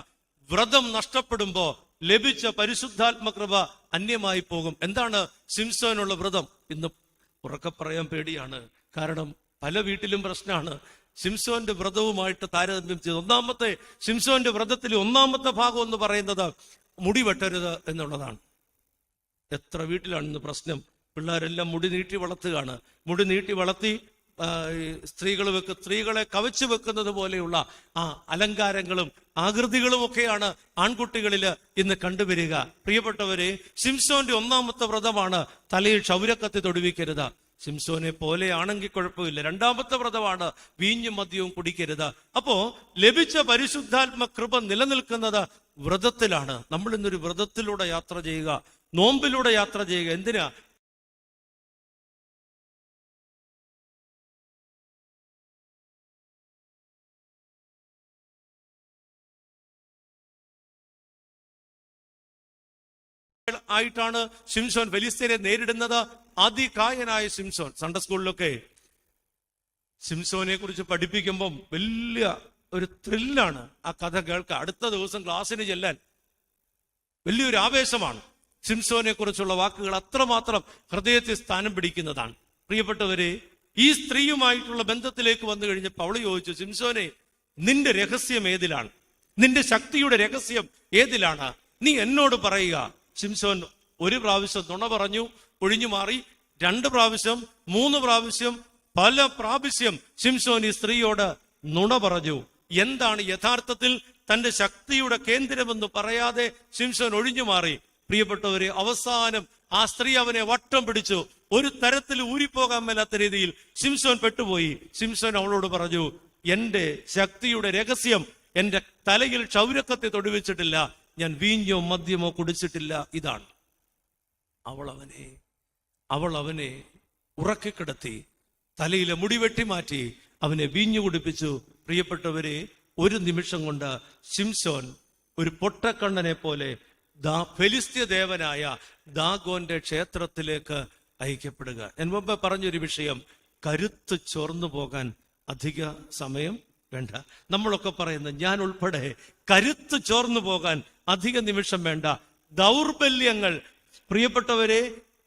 വ്രതം നഷ്ടപ്പെടുമ്പോ ലഭിച്ച പരിശുദ്ധാത്മ കൃപ അന്യമായി പോകും. എന്താണ് ശിംശോനുള്ള വ്രതം? ഇന്ന് ഉറക്കെ പറയാൻ പേടിയാണ്. കാരണം പല വീട്ടിലും പ്രശ്നമാണ്. ശിംശോന്റെ വ്രതവുമായിട്ട് താരതമ്യം ചെയ്ത് ഒന്നാമത്തെ ശിംശോന്റെ വ്രതത്തിൽ ഒന്നാമത്തെ ഭാഗം എന്ന് പറയുന്നത് മുടി വെട്ടരുത് എന്നുള്ളതാണ്. എത്ര വീട്ടിലാണ് ഇന്ന് പ്രശ്നം? പിള്ളേരെല്ലാം മുടി നീട്ടി വളർത്തുകയാണ്. മുടി നീട്ടി വളർത്തി സ്ത്രീകളെ കവച്ചു വെക്കുന്നത് പോലെയുള്ള ആ അലങ്കാരങ്ങളും ആകൃതികളും ഒക്കെയാണ് ആൺകുട്ടികളിൽ ഇന്ന് കണ്ടുവരിക. പ്രിയപ്പെട്ടവരെ, ശിംശോന്റെ ഒന്നാമത്തെ വ്രതമാണ് തലയിൽ ക്ഷൗരക്കത്തി തൊടുവിക്കരുത്. ശിംശോനെ പോലെയാണെങ്കിൽ കുഴപ്പമില്ല. രണ്ടാമത്തെ വ്രതമാണ് വീഞ്ഞും മദ്യവും കുടിക്കരുത്. അപ്പോ ലഭിച്ച പരിശുദ്ധാത്മ കൃപ നിലനിൽക്കുന്നത് വ്രതത്തിലാണ്. നമ്മൾ ഇന്നൊരു വ്രതത്തിലൂടെ യാത്ര ചെയ്യുക, നോമ്പിലൂടെ യാത്ര ചെയ്യുക. എന്തിനാ? ആയിട്ടാണ് ശിംശോൻ ഫെലിസ്ത്യരെ നേരിടുന്നത്. അതികായനായ ശിംശോൻ. സൺഡേ സ്കൂളിലൊക്കെ ശിംശോനെ കുറിച്ച് പഠിപ്പിക്കുമ്പം വലിയ ഒരു ത്രില്ലാണ് ആ കഥ കേൾക്കുക. അടുത്ത ദിവസം ക്ലാസ്സിന് ചെല്ലാൻ വലിയൊരു ആവേശമാണ്. ശിംശോനെ കുറിച്ചുള്ള വാക്കുകൾ അത്രമാത്രം ഹൃദയത്തിൽ സ്ഥാനം പിടിക്കുന്നതാണ്. പ്രിയപ്പെട്ടവരെ, ഈ സ്ത്രീയുമായിട്ടുള്ള ബന്ധത്തിലേക്ക് വന്നു കഴിഞ്ഞപ്പോൾ അവള് ചോദിച്ചു, ശിംശോനെ, നിന്റെ രഹസ്യം ഏതിലാണ്? നിന്റെ ശക്തിയുടെ രഹസ്യം ഏതിലാണ്? നീ എന്നോട് പറയുക. ശിംശോൻ ഒരു പ്രാവശ്യം നുണ പറഞ്ഞു, ഒഴിഞ്ഞു മാറി. 2 പ്രാവശ്യം, 3 പ്രാവശ്യം, പല പ്രാവശ്യം ശിംശോൻ ഈ സ്ത്രീയോട് നുണ പറഞ്ഞു. എന്താണ് യഥാർത്ഥത്തിൽ തന്റെ ശക്തിയുടെ കേന്ദ്രമെന്ന് പറയാതെ ശിംശോൻ ഒഴിഞ്ഞു മാറി. പ്രിയപ്പെട്ടവരെ, അവസാനം ആ സ്ത്രീ അവനെ വട്ടം പിടിച്ചു. ഒരു തരത്തിൽ ഊരിപ്പോകാൻ മേലാത്ത രീതിയിൽ ശിംശോൻ പെട്ടുപോയി. ശിംശോൻ അവളോട് പറഞ്ഞു, എന്റെ ശക്തിയുടെ രഹസ്യം എന്റെ തലയിൽ ക്ഷൗരക്കത്തെ തൊടുവിച്ചിട്ടില്ല, ഞാൻ വീഞ്ഞോ മദ്യമോ കുടിച്ചിട്ടില്ല. ഇതാണ്. അവൾ അവനെ ഉറക്കിക്കിടത്തി തലയിലെ മുടി വെട്ടിമാറ്റി അവനെ വീഞ്ഞു കുടിപ്പിച്ചു. പ്രിയപ്പെട്ടവരെ, ഒരു നിമിഷം കൊണ്ട് ശിംശോൻ ഒരു പൊട്ടക്കണ്ണനെ പോലെ ഫെലിസ്ത്യ ദേവനായ ദാഗോന്റെ ക്ഷേത്രത്തിലേക്ക് അയക്കപ്പെടുക. ഞാൻ മുമ്പ് പറഞ്ഞൊരു വിഷയം, കരുത്ത് ചോർന്നു പോകാൻ അധിക സമയം വേണ്ട. നമ്മളൊക്കെ പറയുന്നത്, ഞാൻ ഉൾപ്പെടെ, കരുത്ത് ചോർന്നു പോകാൻ അധിക നിമിഷം വേണ്ട. ദൗർബല്യങ്ങൾ, പ്രിയപ്പെട്ടവരെ,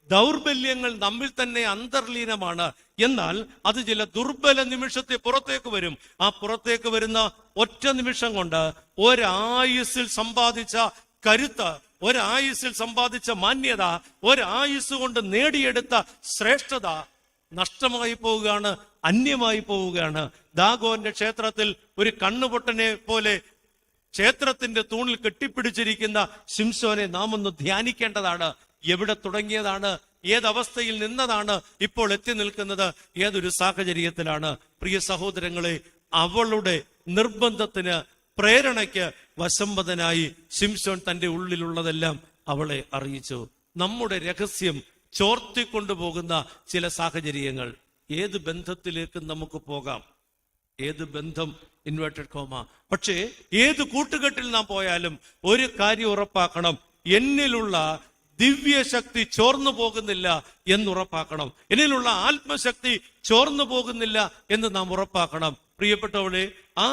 ദൗർബല്യങ്ങൾ നമ്മിൽ തന്നെ അന്തർലീനമാണ്. എന്നാൽ അത് ചില ദുർബല നിമിഷത്തെ പുറത്തേക്ക് വരും. ആ പുറത്തേക്ക് വരുന്ന ഒറ്റ നിമിഷം കൊണ്ട് ഒരായുസ്സിൽ സമ്പാദിച്ച കരുത്ത്, ഒരായുസ്സിൽ സമ്പാദിച്ച മാന്യത, ഒരായുസ് കൊണ്ട് നേടിയെടുത്ത ശ്രേഷ്ഠത നഷ്ടമായി പോവുകയാണ്, അന്യമായി പോവുകയാണ്. ദാഗോന്റെ ക്ഷേത്രത്തിൽ ഒരു കണ്ണുപൊട്ടനെ പോലെ ക്ഷേത്രത്തിന്റെ തൂണിൽ കെട്ടിപ്പിടിച്ചിരിക്കുന്ന ശിംശോനെ നാം ഒന്ന് ധ്യാനിക്കേണ്ടതാണ്. എവിടെ തുടങ്ങിയതാണ്, ഏതവസ്ഥയിൽ നിന്നതാണ് ഇപ്പോൾ എത്തി നിൽക്കുന്നത്, ഏതൊരു സാഹചര്യത്തിലാണ്? പ്രിയ സഹോദരങ്ങളെ, അവളുടെ നിർബന്ധത്തിന്, പ്രേരണയ്ക്ക് വശംവദനായി ശിംശോൻ തന്റെ ഉള്ളിലുള്ളതെല്ലാം അവളെ അറിയിച്ചു. നമ്മുടെ രഹസ്യം ചോർത്തിക്കൊണ്ടുപോകുന്ന ചില സാഹചര്യങ്ങൾ. ഏത് ബന്ധത്തിലേക്ക് നമുക്ക് പോകാം, ഏത് ബന്ധം, ഇൻവേർട്ടഡ് കോമ. പക്ഷേ ഏത് കൂട്ടുകെട്ടിൽ നാം പോയാലും ഒരു കാര്യം ഉറപ്പാക്കണം, എന്നിലുള്ള ദിവ്യശക്തി ചോർന്നു പോകുന്നില്ല എന്നുറപ്പാക്കണം. എന്നിലുള്ള ആത്മശക്തി ചോർന്നു പോകുന്നില്ല എന്ന് നാം ഉറപ്പാക്കണം. പ്രിയപ്പെട്ടവളെ, ആ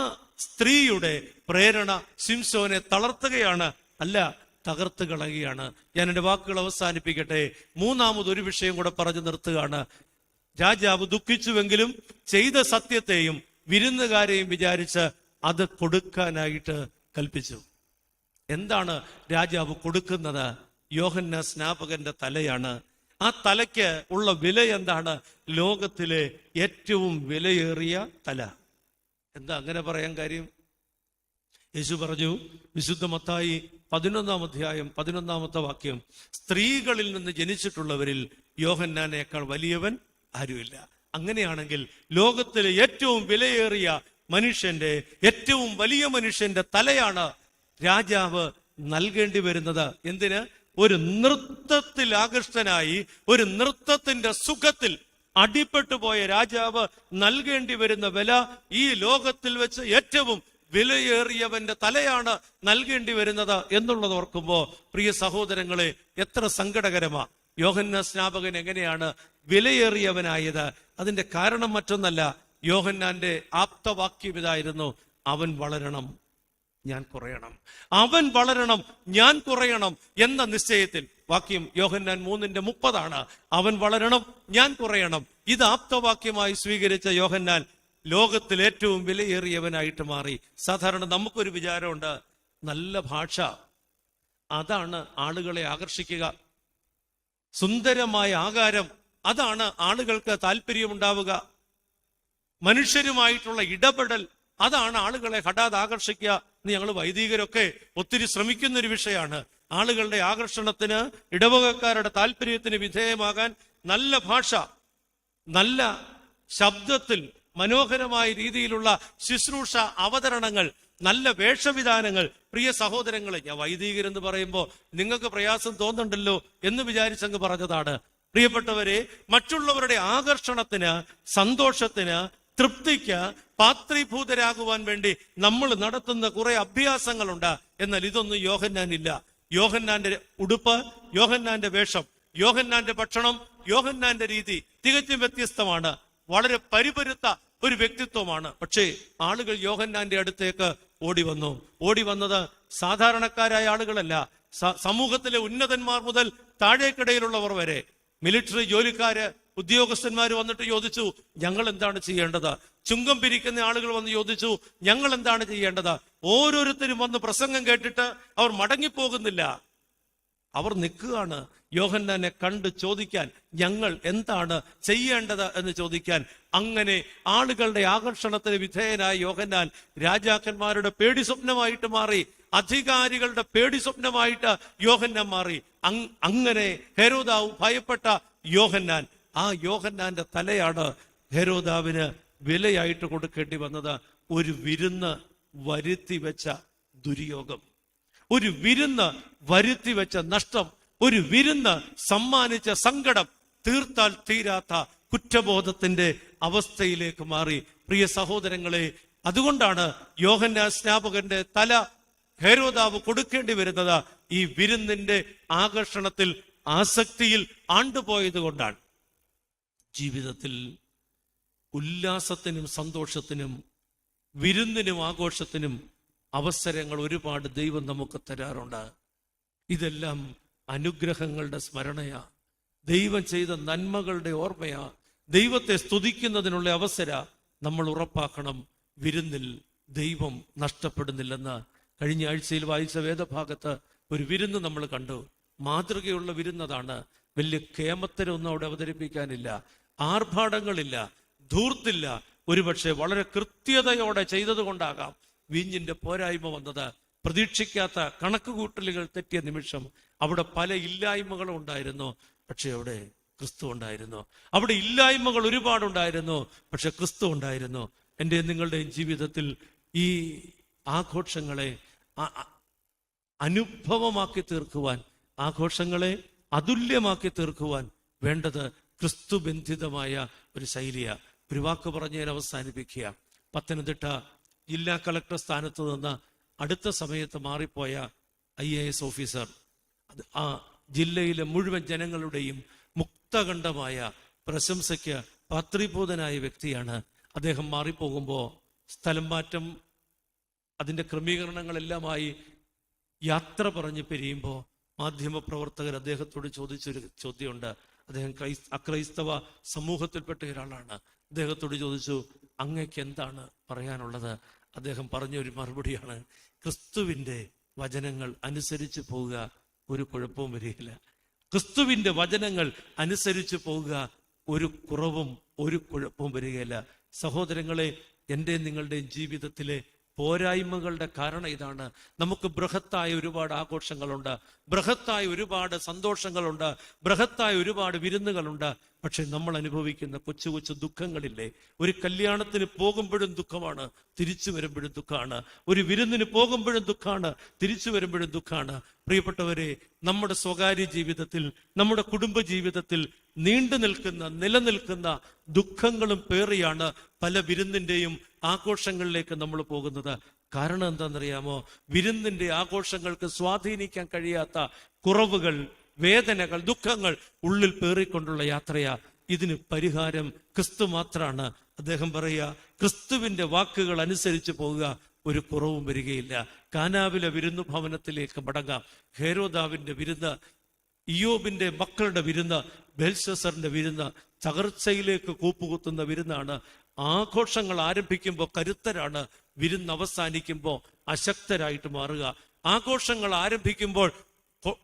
സ്ത്രീയുടെ പ്രേരണ ശിംശോനെ തളർത്തുകയാണ്, അല്ല തകർത്ത് കളയുകയാണ്. ഞാൻ എൻ്റെ വാക്കുകൾ അവസാനിപ്പിക്കട്ടെ. മൂന്നാമതൊരു വിഷയം കൂടെ പറഞ്ഞു നിർത്തുകയാണ്. രാജാവ് ദുഃഖിച്ചുവെങ്കിലും ചെയ്ത സത്യത്തെയും വിരുന്നുകാരെയും വിചാരിച്ച് അത് കൊടുക്കാനായിട്ട് കൽപ്പിച്ചു. എന്താണ് രാജാവ് കൊടുക്കുന്നത്? യോഹന്നാൻ സ്നാപകന്റെ തലയാണ്. ആ തലയ്ക്ക് ഉള്ള വില എന്താണ്? ലോകത്തിലെ ഏറ്റവും വിലയേറിയ തല. എന്താ അങ്ങനെ പറയാൻ കാര്യം? യേശു പറഞ്ഞു, വിശുദ്ധ മത്തായി 11-ാം അധ്യായം 11-ാമത്തെ വാക്യം, സ്ത്രീകളിൽ നിന്ന് ജനിച്ചിട്ടുള്ളവരിൽ യോഹന്നാനേക്കാൾ വലിയവൻ ആരുമില്ല. അങ്ങനെയാണെങ്കിൽ ലോകത്തിലെ ഏറ്റവും വിലയേറിയ മനുഷ്യന്റെ, ഏറ്റവും വലിയ മനുഷ്യന്റെ തലയാണ് രാജാവ് നൽകേണ്ടി വരുന്നത്. എന്തിന്? ഒരു നൃത്തത്തിൽ ആകൃഷ്ടനായി, ഒരു നൃത്തത്തിന്റെ സുഖത്തിൽ അടിപ്പെട്ടു പോയ രാജാവ് നൽകേണ്ടി വരുന്ന വില, ഈ ലോകത്തിൽ വെച്ച് ഏറ്റവും വിലയേറിയവന്റെ തലയാണ് നൽകേണ്ടി വരുന്നത് എന്നുള്ളത് ഓർക്കുമ്പോ, പ്രിയ സഹോദരങ്ങളെ, എത്ര സങ്കടകരമാ. യോഹന്നാൻ സ്നാപകൻ എങ്ങനെയാണ് വിലയേറിയവനായത്? അതിന്റെ കാരണം മറ്റൊന്നല്ല, യോഹന്നാന്റെ ആപ്തവാക്യം ഇതായിരുന്നു, അവൻ വളരണം, ഞാൻ കുറയണം. അവൻ വളരണം, ഞാൻ കുറയണം എന്ന നിശ്ചയത്തിൽ. വാക്യം യോഹന്നാൻ 3:30 അവൻ വളരണം, ഞാൻ കുറയണം. ഇത് ആപ്തവാക്യമായി സ്വീകരിച്ച യോഹന്നാൻ ലോകത്തിൽ ഏറ്റവും വിലയേറിയവനായിട്ട് മാറി. സാധാരണ നമുക്കൊരു വിചാരമുണ്ട്, നല്ല ഭാഷ, അതാണ് ആളുകളെ ആകർഷിക്കുക. സുന്ദരമായ ആകാരം, അതാണ് ആളുകൾക്ക് താല്പര്യമുണ്ടാവുക. മനുഷ്യരുമായിട്ടുള്ള ഇടപെടൽ, അതാണ് ആളുകളെ ഹഠാത് ആകർഷിക്കുക. ഞങ്ങൾ വൈദികരൊക്കെ ഒത്തിരി ശ്രമിക്കുന്ന ഒരു വിഷയമാണ്. ആളുകളുടെ ആകർഷണത്തിന്, ഇടവകക്കാരുടെ താല്പര്യത്തിന് വിധേയമാകാൻ നല്ല ഭാഷ, നല്ല ശബ്ദത്തിൽ മനോഹരമായ രീതിയിലുള്ള ശുശ്രൂഷ അവതരണങ്ങൾ, നല്ല വേഷവിധാനങ്ങൾ. പ്രിയ സഹോദരങ്ങളെ, ഞാൻ വൈദികരെന്ന് പറയുമ്പോൾ നിങ്ങൾക്ക് പ്രയാസം തോന്നുന്നുണ്ടല്ലോ എന്ന് വിചാരിച്ചങ്ങ് പറഞ്ഞതാണ്. പ്രിയപ്പെട്ടവരെ, മറ്റുള്ളവരുടെ ആകർഷണത്തിന്, സന്തോഷത്തിന്, തൃപ്തിക്ക് പാത്രീഭൂതരാകുവാൻ വേണ്ടി നമ്മൾ നടത്തുന്ന കുറെ അഭ്യാസങ്ങളുണ്ട്. എന്നാൽ ഇതൊന്നും യോഹന്നാനില്ല. യോഹന്നാന്റെ ഉടുപ്പ്, യോഹന്നാന്റെ വേഷം, യോഹന്നാന്റെ ഭക്ഷണം, യോഹന്നാന്റെ രീതി തികച്ചും വ്യത്യസ്തമാണ്. വളരെ പരിപരുത്ത ഒരു വ്യക്തിത്വമാണ്. പക്ഷേ ആളുകൾ യോഹന്നാന്റെ അടുത്തേക്ക് ഓടി വന്നത് സാധാരണക്കാരായ ആളുകളല്ല. സമൂഹത്തിലെ ഉന്നതന്മാർ മുതൽ താഴേക്കിടയിലുള്ളവർ വരെ, മിലിറ്ററി ജോലിക്കാര്, ഉദ്യോഗസ്ഥന്മാർ വന്നിട്ട് ചോദിച്ചു, ഞങ്ങൾ എന്താണ് ചെയ്യേണ്ടത്? ചുങ്കം പിരിക്കുന്ന ആളുകൾ വന്ന് ചോദിച്ചു, ഞങ്ങൾ എന്താണ് ചെയ്യേണ്ടത്? ഓരോരുത്തരും വന്ന് പ്രസംഗം കേട്ടിട്ട് അവർ മടങ്ങിപ്പോകുന്നില്ല, അവർ നിൽക്കുകയാണ് യോഹന്നാനെ കണ്ട് ചോദിക്കാൻ, ഞങ്ങൾ എന്താണ് ചെയ്യേണ്ടത് എന്ന് ചോദിക്കാൻ. അങ്ങനെ ആളുകളുടെ ആകർഷണത്തിന് വിധേയനായ യോഹന്നാൻ രാജാക്കന്മാരുടെ പേടി സ്വപ്നമായിട്ട് മാറി, അധികാരികളുടെ പേടി സ്വപ്നമായിട്ട് യോഹന്നാൻ മാറി. അങ്ങനെ ഹെരോദാവ് ഭയപ്പെട്ട യോഹന്നാൻ, ആ യോഹന്നാന്റെ തലയാണ് ഹെരോദാവിന് വിലയായിട്ട് കൊടുക്കേണ്ടി വന്നത്. ഒരു വിരുന്ന് വരുത്തി വെച്ച ദുര്യോഗം, ഒരു വിരുന്ന് വരുത്തി വെച്ച നഷ്ടം, ഒരു വിരുന്ന് സമ്മാനിച്ച സങ്കടം, തീർത്താൽ തീരാത്ത കുറ്റബോധത്തിന്റെ അവസ്ഥയിലേക്ക് മാറി. പ്രിയ സഹോദരങ്ങളെ, അതുകൊണ്ടാണ് യോഹന്നാൻ സ്നാപകന്റെ തല ഹെരോദാവ് കൊടുക്കേണ്ടി വരുന്നത്. ഈ വിരുന്നിന്റെ ആകർഷണത്തിൽ, ആസക്തിയിൽ ആണ്ടുപോയത് കൊണ്ടാണ്. ജീവിതത്തിൽ ഉല്ലാസത്തിനും സന്തോഷത്തിനും വിരുന്നിനും ആഘോഷത്തിനും അവസരങ്ങൾ ഒരുപാട് ദൈവം നമുക്ക് തരാറുണ്ട്. ഇതെല്ലാം അനുഗ്രഹങ്ങളുടെ സ്മരണയാ, ദൈവം ചെയ്ത നന്മകളുടെ ഓർമ്മയാ, ദൈവത്തെ സ്തുതിക്കുന്നതിനുള്ള അവസര നമ്മൾ ഉറപ്പാക്കണം. വിരുന്നിൽ ദൈവം നഷ്ടപ്പെടുന്നില്ലെന്ന് കഴിഞ്ഞ ആഴ്ചയിൽ വായിച്ച വേദഭാഗത്ത് ഒരു വിരുന്ന് നമ്മൾ കണ്ടു. മാതൃകയുള്ള വിരുന്നതാണ്. വലിയ കേമത്തരൊന്നും അവിടെ അവതരിപ്പിക്കാനില്ല, ആർഭാടങ്ങളില്ല, ധൂർത്തില്ല. ഒരുപക്ഷെ വളരെ കൃത്യതയോടെ ചെയ്തത് കൊണ്ടാകാം വീഞ്ഞിന്റെ പോരായ്മ വന്നത്. പ്രതീക്ഷിക്കാത്ത കണക്കുകൂട്ടലുകൾ തെറ്റിയ നിമിഷം അവിടെ പല ഇല്ലായ്മകളും ഉണ്ടായിരുന്നു, പക്ഷെ അവിടെ ക്രിസ്തു ഉണ്ടായിരുന്നു. അവിടെ ഇല്ലായ്മകൾ ഒരുപാടുണ്ടായിരുന്നു, പക്ഷെ ക്രിസ്തു ഉണ്ടായിരുന്നു. എൻ്റെ നിങ്ങളുടെയും ജീവിതത്തിൽ ഈ ആഘോഷങ്ങളെ അനുഭവമാക്കി തീർക്കുവാൻ, ആഘോഷങ്ങളെ അതുല്യമാക്കി തീർക്കുവാൻ വേണ്ടത് ക്രിസ്തു ബന്ധിതമായ ഒരു ശൈലിയ. ഒരു വാക്ക് പറഞ്ഞ് ഞാൻ അവസാനിപ്പിക്കുക. പത്തനംതിട്ട ജില്ലാ കളക്ടർ സ്ഥാനത്ത് നിന്ന് അടുത്ത സമയത്ത് മാറിപ്പോയ IAS ഓഫീസർ, ആ ജില്ലയിലെ മുഴുവൻ ജനങ്ങളുടെയും മുക്തകണ്ഠമായ പ്രശംസയ്ക്ക് പാത്രീഭൂതനായ വ്യക്തിയാണ്. അദ്ദേഹം മാറിപ്പോകുമ്പോൾ സ്ഥലം മാറ്റം, അതിൻ്റെ ക്രമീകരണങ്ങളെല്ലാമായി യാത്ര പറഞ്ഞ് പിരിയുമ്പോൾ മാധ്യമപ്രവർത്തകർ അദ്ദേഹത്തോട് ചോദിച്ചൊരു ചോദ്യമുണ്ട്. അദ്ദേഹം അക്രൈസ്തവ സമൂഹത്തിൽപ്പെട്ട ഒരാളാണ്. അദ്ദേഹത്തോട് ചോദിച്ചു, അങ്ങക്ക് എന്താണ് പറയാനുള്ളത്? അദ്ദേഹം പറഞ്ഞൊരു മറുപടിയാണ്, ക്രിസ്തുവിൻ്റെ വചനങ്ങൾ അനുസരിച്ച് പോവുക, ഒരു കുഴപ്പവും വരികയില്ല. ക്രിസ്തുവിൻ്റെ വചനങ്ങൾ അനുസരിച്ച് പോവുക, ഒരു കുറവും ഒരു കുഴപ്പവും വരികയില്ല. സഹോദരങ്ങളെ, എൻ്റെ നിങ്ങളുടെയും ജീവിതത്തിലെ പോരായ്മകളുടെ കാരണം ഇതാണ്. നമുക്ക് ബൃഹത്തായ ഒരുപാട് ആഘോഷങ്ങളുണ്ട്, ബൃഹത്തായ ഒരുപാട് സന്തോഷങ്ങളുണ്ട്, ബൃഹത്തായ ഒരുപാട് വിരുന്നുകളുണ്ട്. പക്ഷെ നമ്മൾ അനുഭവിക്കുന്ന കൊച്ചു കൊച്ചു ദുഃഖങ്ങളില്ലേ? ഒരു കല്യാണത്തിന് പോകുമ്പോഴും ദുഃഖമാണ്, തിരിച്ചു വരുമ്പോഴും ദുഃഖമാണ്. ഒരു വിരുന്നിന് പോകുമ്പോഴും ദുഃഖമാണ്, തിരിച്ചു വരുമ്പോഴും ദുഃഖമാണ്. പ്രിയപ്പെട്ടവരെ, നമ്മുടെ സ്വകാര്യ ജീവിതത്തിൽ, നമ്മുടെ കുടുംബ ജീവിതത്തിൽ നിലനിൽക്കുന്ന ദുഃഖങ്ങളും പേറിയാണ് പല വിരുന്നിന്റെയും ആഘോഷങ്ങളിലേക്ക് നമ്മൾ പോകുന്നത്. കാരണം എന്താണെന്നറിയാമോ? വിരുന്നിന്റെ ആഘോഷങ്ങൾക്ക് സ്വാധീനിക്കാൻ കഴിയാത്ത കുറവുകൾ, വേദനകൾ, ദുഃഖങ്ങൾ ഉള്ളിൽ പേറിക്കൊണ്ടുള്ള യാത്രയാ. ഇതിന് പരിഹാരം ക്രിസ്തു മാത്രമാണ്. അദ്ദേഹം പറയുക, ക്രിസ്തുവിന്റെ വാക്കുകൾ അനുസരിച്ച് പോവുക, ഒരു കുറവും വരികയില്ല. കാനാവിലെ വിരുന്നു ഭവനത്തിലേക്ക് മടങ്ങാം. ഹേരോദാവിന്റെ വിരുന്ന്, ഇയ്യോബിന്റെ മക്കളുടെ വിരുന്ന്, ബെൽശസ്സറിന്റെ വിരുന്ന്, തകർച്ചയിലേക്ക് കൂപ്പുകുത്തുന്ന വിരുന്നാണ്. ആഘോഷങ്ങൾ ആരംഭിക്കുമ്പോൾ കരുത്തരാണ്, വിരുന്ന് അവസാനിക്കുമ്പോൾ അശക്തരായിട്ട് മാറുക. ആഘോഷങ്ങൾ ആരംഭിക്കുമ്പോൾ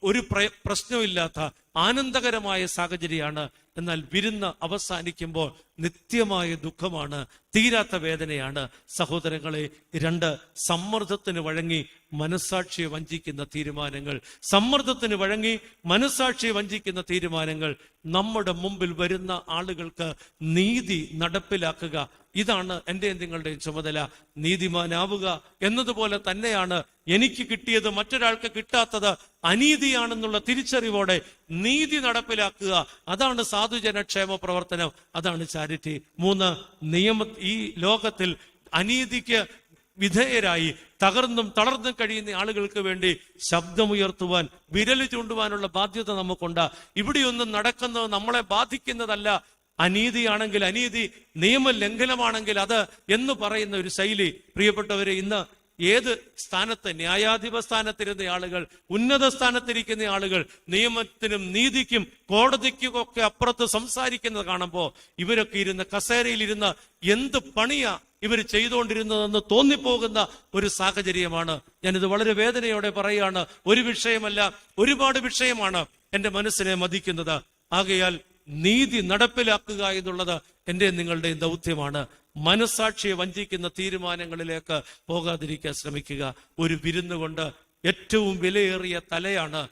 ഒരു പ്രശ്നമില്ലാത്ത ആനന്ദകരമായ സാഹചര്യമാണ്. എന്നാൽ വിരുന്ന് അവസാനിക്കുമ്പോൾ നിത്യമായ ദുഃഖമാണ്, തീരാത്ത വേദനയാണ്. സഹോദരങ്ങളെ, രണ്ട്, സമ്മർദ്ദത്തിന് വഴങ്ങി മനസ്സാക്ഷിയെ വഞ്ചിക്കുന്ന തീരുമാനങ്ങൾ, സമ്മർദ്ദത്തിന് വഴങ്ങി മനസ്സാക്ഷിയെ വഞ്ചിക്കുന്ന തീരുമാനങ്ങൾ. നമ്മുടെ മുമ്പിൽ വരുന്ന ആളുകൾക്ക് നീതി നടപ്പിലാക്കുക, ഇതാണ് എൻ്റെ നിങ്ങളുടെയും ചുമതല. നീതിമാനാവുക എന്നതുപോലെ തന്നെയാണ് എനിക്ക് കിട്ടിയത് മറ്റൊരാൾക്ക് കിട്ടാത്തത് അനീതിയാണെന്നുള്ള തിരിച്ചറിവോടെ നീതി നടപ്പിലാക്കുക. അതാണ് സാധുജനക്ഷേമ പ്രവർത്തനം, അതാണ് ചാരിറ്റി. 3, ഈ ലോകത്തിൽ അനീതിക്ക് വിധേയരായി തകർന്നും തളർന്നും കഴിയുന്ന ആളുകൾക്ക് വേണ്ടി ശബ്ദമുയർത്തുവാൻ, വിരല് ചൂണ്ടുവാനുള്ള ബാധ്യത നമുക്കുണ്ട്. ഇവിടെയൊന്നും നടക്കുന്നത് നമ്മളെ ബാധിക്കുന്നതല്ല. അനീതിയാണെങ്കിൽ അനീതി, നിയമലംഘനമാണെങ്കിൽ അത് എന്ന് പറയുന്ന ഒരു ശൈലി. പ്രിയപ്പെട്ടവരെ, ഇന്ന് ഏത് സ്ഥാനത്ത്, ന്യായാധിപ സ്ഥാനത്തിരുന്ന ആളുകൾ, ഉന്നത സ്ഥാനത്തിരിക്കുന്ന ആളുകൾ നിയമത്തിനും നീതിക്കും കോടതിക്കും ഒക്കെ അപ്പുറത്ത് സംസാരിക്കുന്നത് കാണുമ്പോൾ ഇവരൊക്കെ ഇരുന്ന് കസേരയിലിരുന്ന് എന്ത് പണിയാ ഇവർ ചെയ്തുകൊണ്ടിരുന്നതെന്ന് തോന്നിപ്പോകുന്ന ഒരു സാഹചര്യമാണ്. ഞാനിത് വളരെ വേദനയോടെ പറയുകയാണ്. ഒരു വിഷയമല്ല, ഒരുപാട് വിഷയമാണ് എൻ്റെ മനസ്സിനെ മതിക്കുന്നത്. ആകയാൽ നീതി നടപ്പിലാക്കുക എന്നുള്ളത് എൻ്റെ നിങ്ങളുടെയും ദൗത്യമാണ്. മനസാക്ഷിയെ വഞ്ചിക്കുന്ന തീരുമാനങ്ങളിലേക്ക് പോകാതിരിക്കാൻ ശ്രമിക്കുക. ഒരു വിരുന്നുകൊണ്ട് ഏറ്റവും വിലയേറിയ തലയാണ്,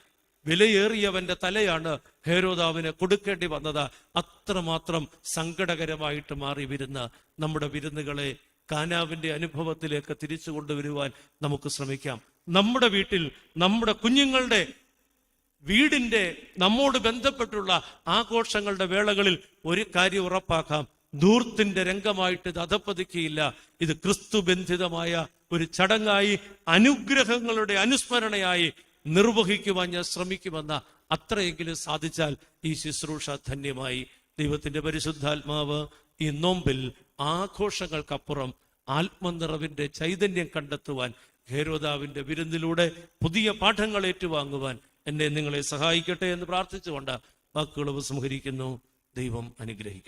വിലയേറിയവന്റെ തലയാണ് ഹേരോദാവിന് കൊടുക്കേണ്ടി വന്നത്. അത്രമാത്രം സങ്കടകരമായിട്ട് മാറി വിരുന്ന്. നമ്മുടെ വിരുന്നുകളെ കാനാവിന്റെ അനുഭവത്തിലേക്ക് തിരിച്ചു കൊണ്ടുവരുവാൻ നമുക്ക് ശ്രമിക്കാം. നമ്മുടെ വീട്ടിൽ, നമ്മുടെ കുഞ്ഞുങ്ങളുടെ വീടിന്റെ നമ്മോട് ബന്ധപ്പെട്ടുള്ള ആഘോഷങ്ങളുടെ വേളകളിൽ ഒരു കാര്യം ഉറപ്പാക്കാം, ധൂർത്തിന്റെ രംഗമായിട്ട് ഇത് അധപ്പതിക്കുകയില്ല. ഇത് ക്രിസ്തു ബന്ധിതമായ ഒരു ചടങ്ങായി, അനുഗ്രഹങ്ങളുടെ അനുസ്മരണയായി നിർവഹിക്കുവാൻ ഞാൻ ശ്രമിക്കുമെന്ന അത്രയെങ്കിലും സാധിച്ചാൽ ഈ ശുശ്രൂഷ ധന്യമായി. ദൈവത്തിന്റെ പരിശുദ്ധാത്മാവ് ഈ നോമ്പിൽ ആഘോഷങ്ങൾക്കപ്പുറം ആത്മനിറവിന്റെ ചൈതന്യം കണ്ടെത്തുവാൻ ഹേരോദാവിന്റെ വിരുന്നിലൂടെ പുതിയ പാഠങ്ങൾ ഏറ്റുവാങ്ങുവാൻ എന്നെ നിങ്ങളെ സഹായിക്കട്ടെ എന്ന് പ്രാർത്ഥിച്ചുകൊണ്ട് വാക്കുകൾ ഉപസംഹരിക്കുന്നു. ദൈവം അനുഗ്രഹിക്കട്ടെ.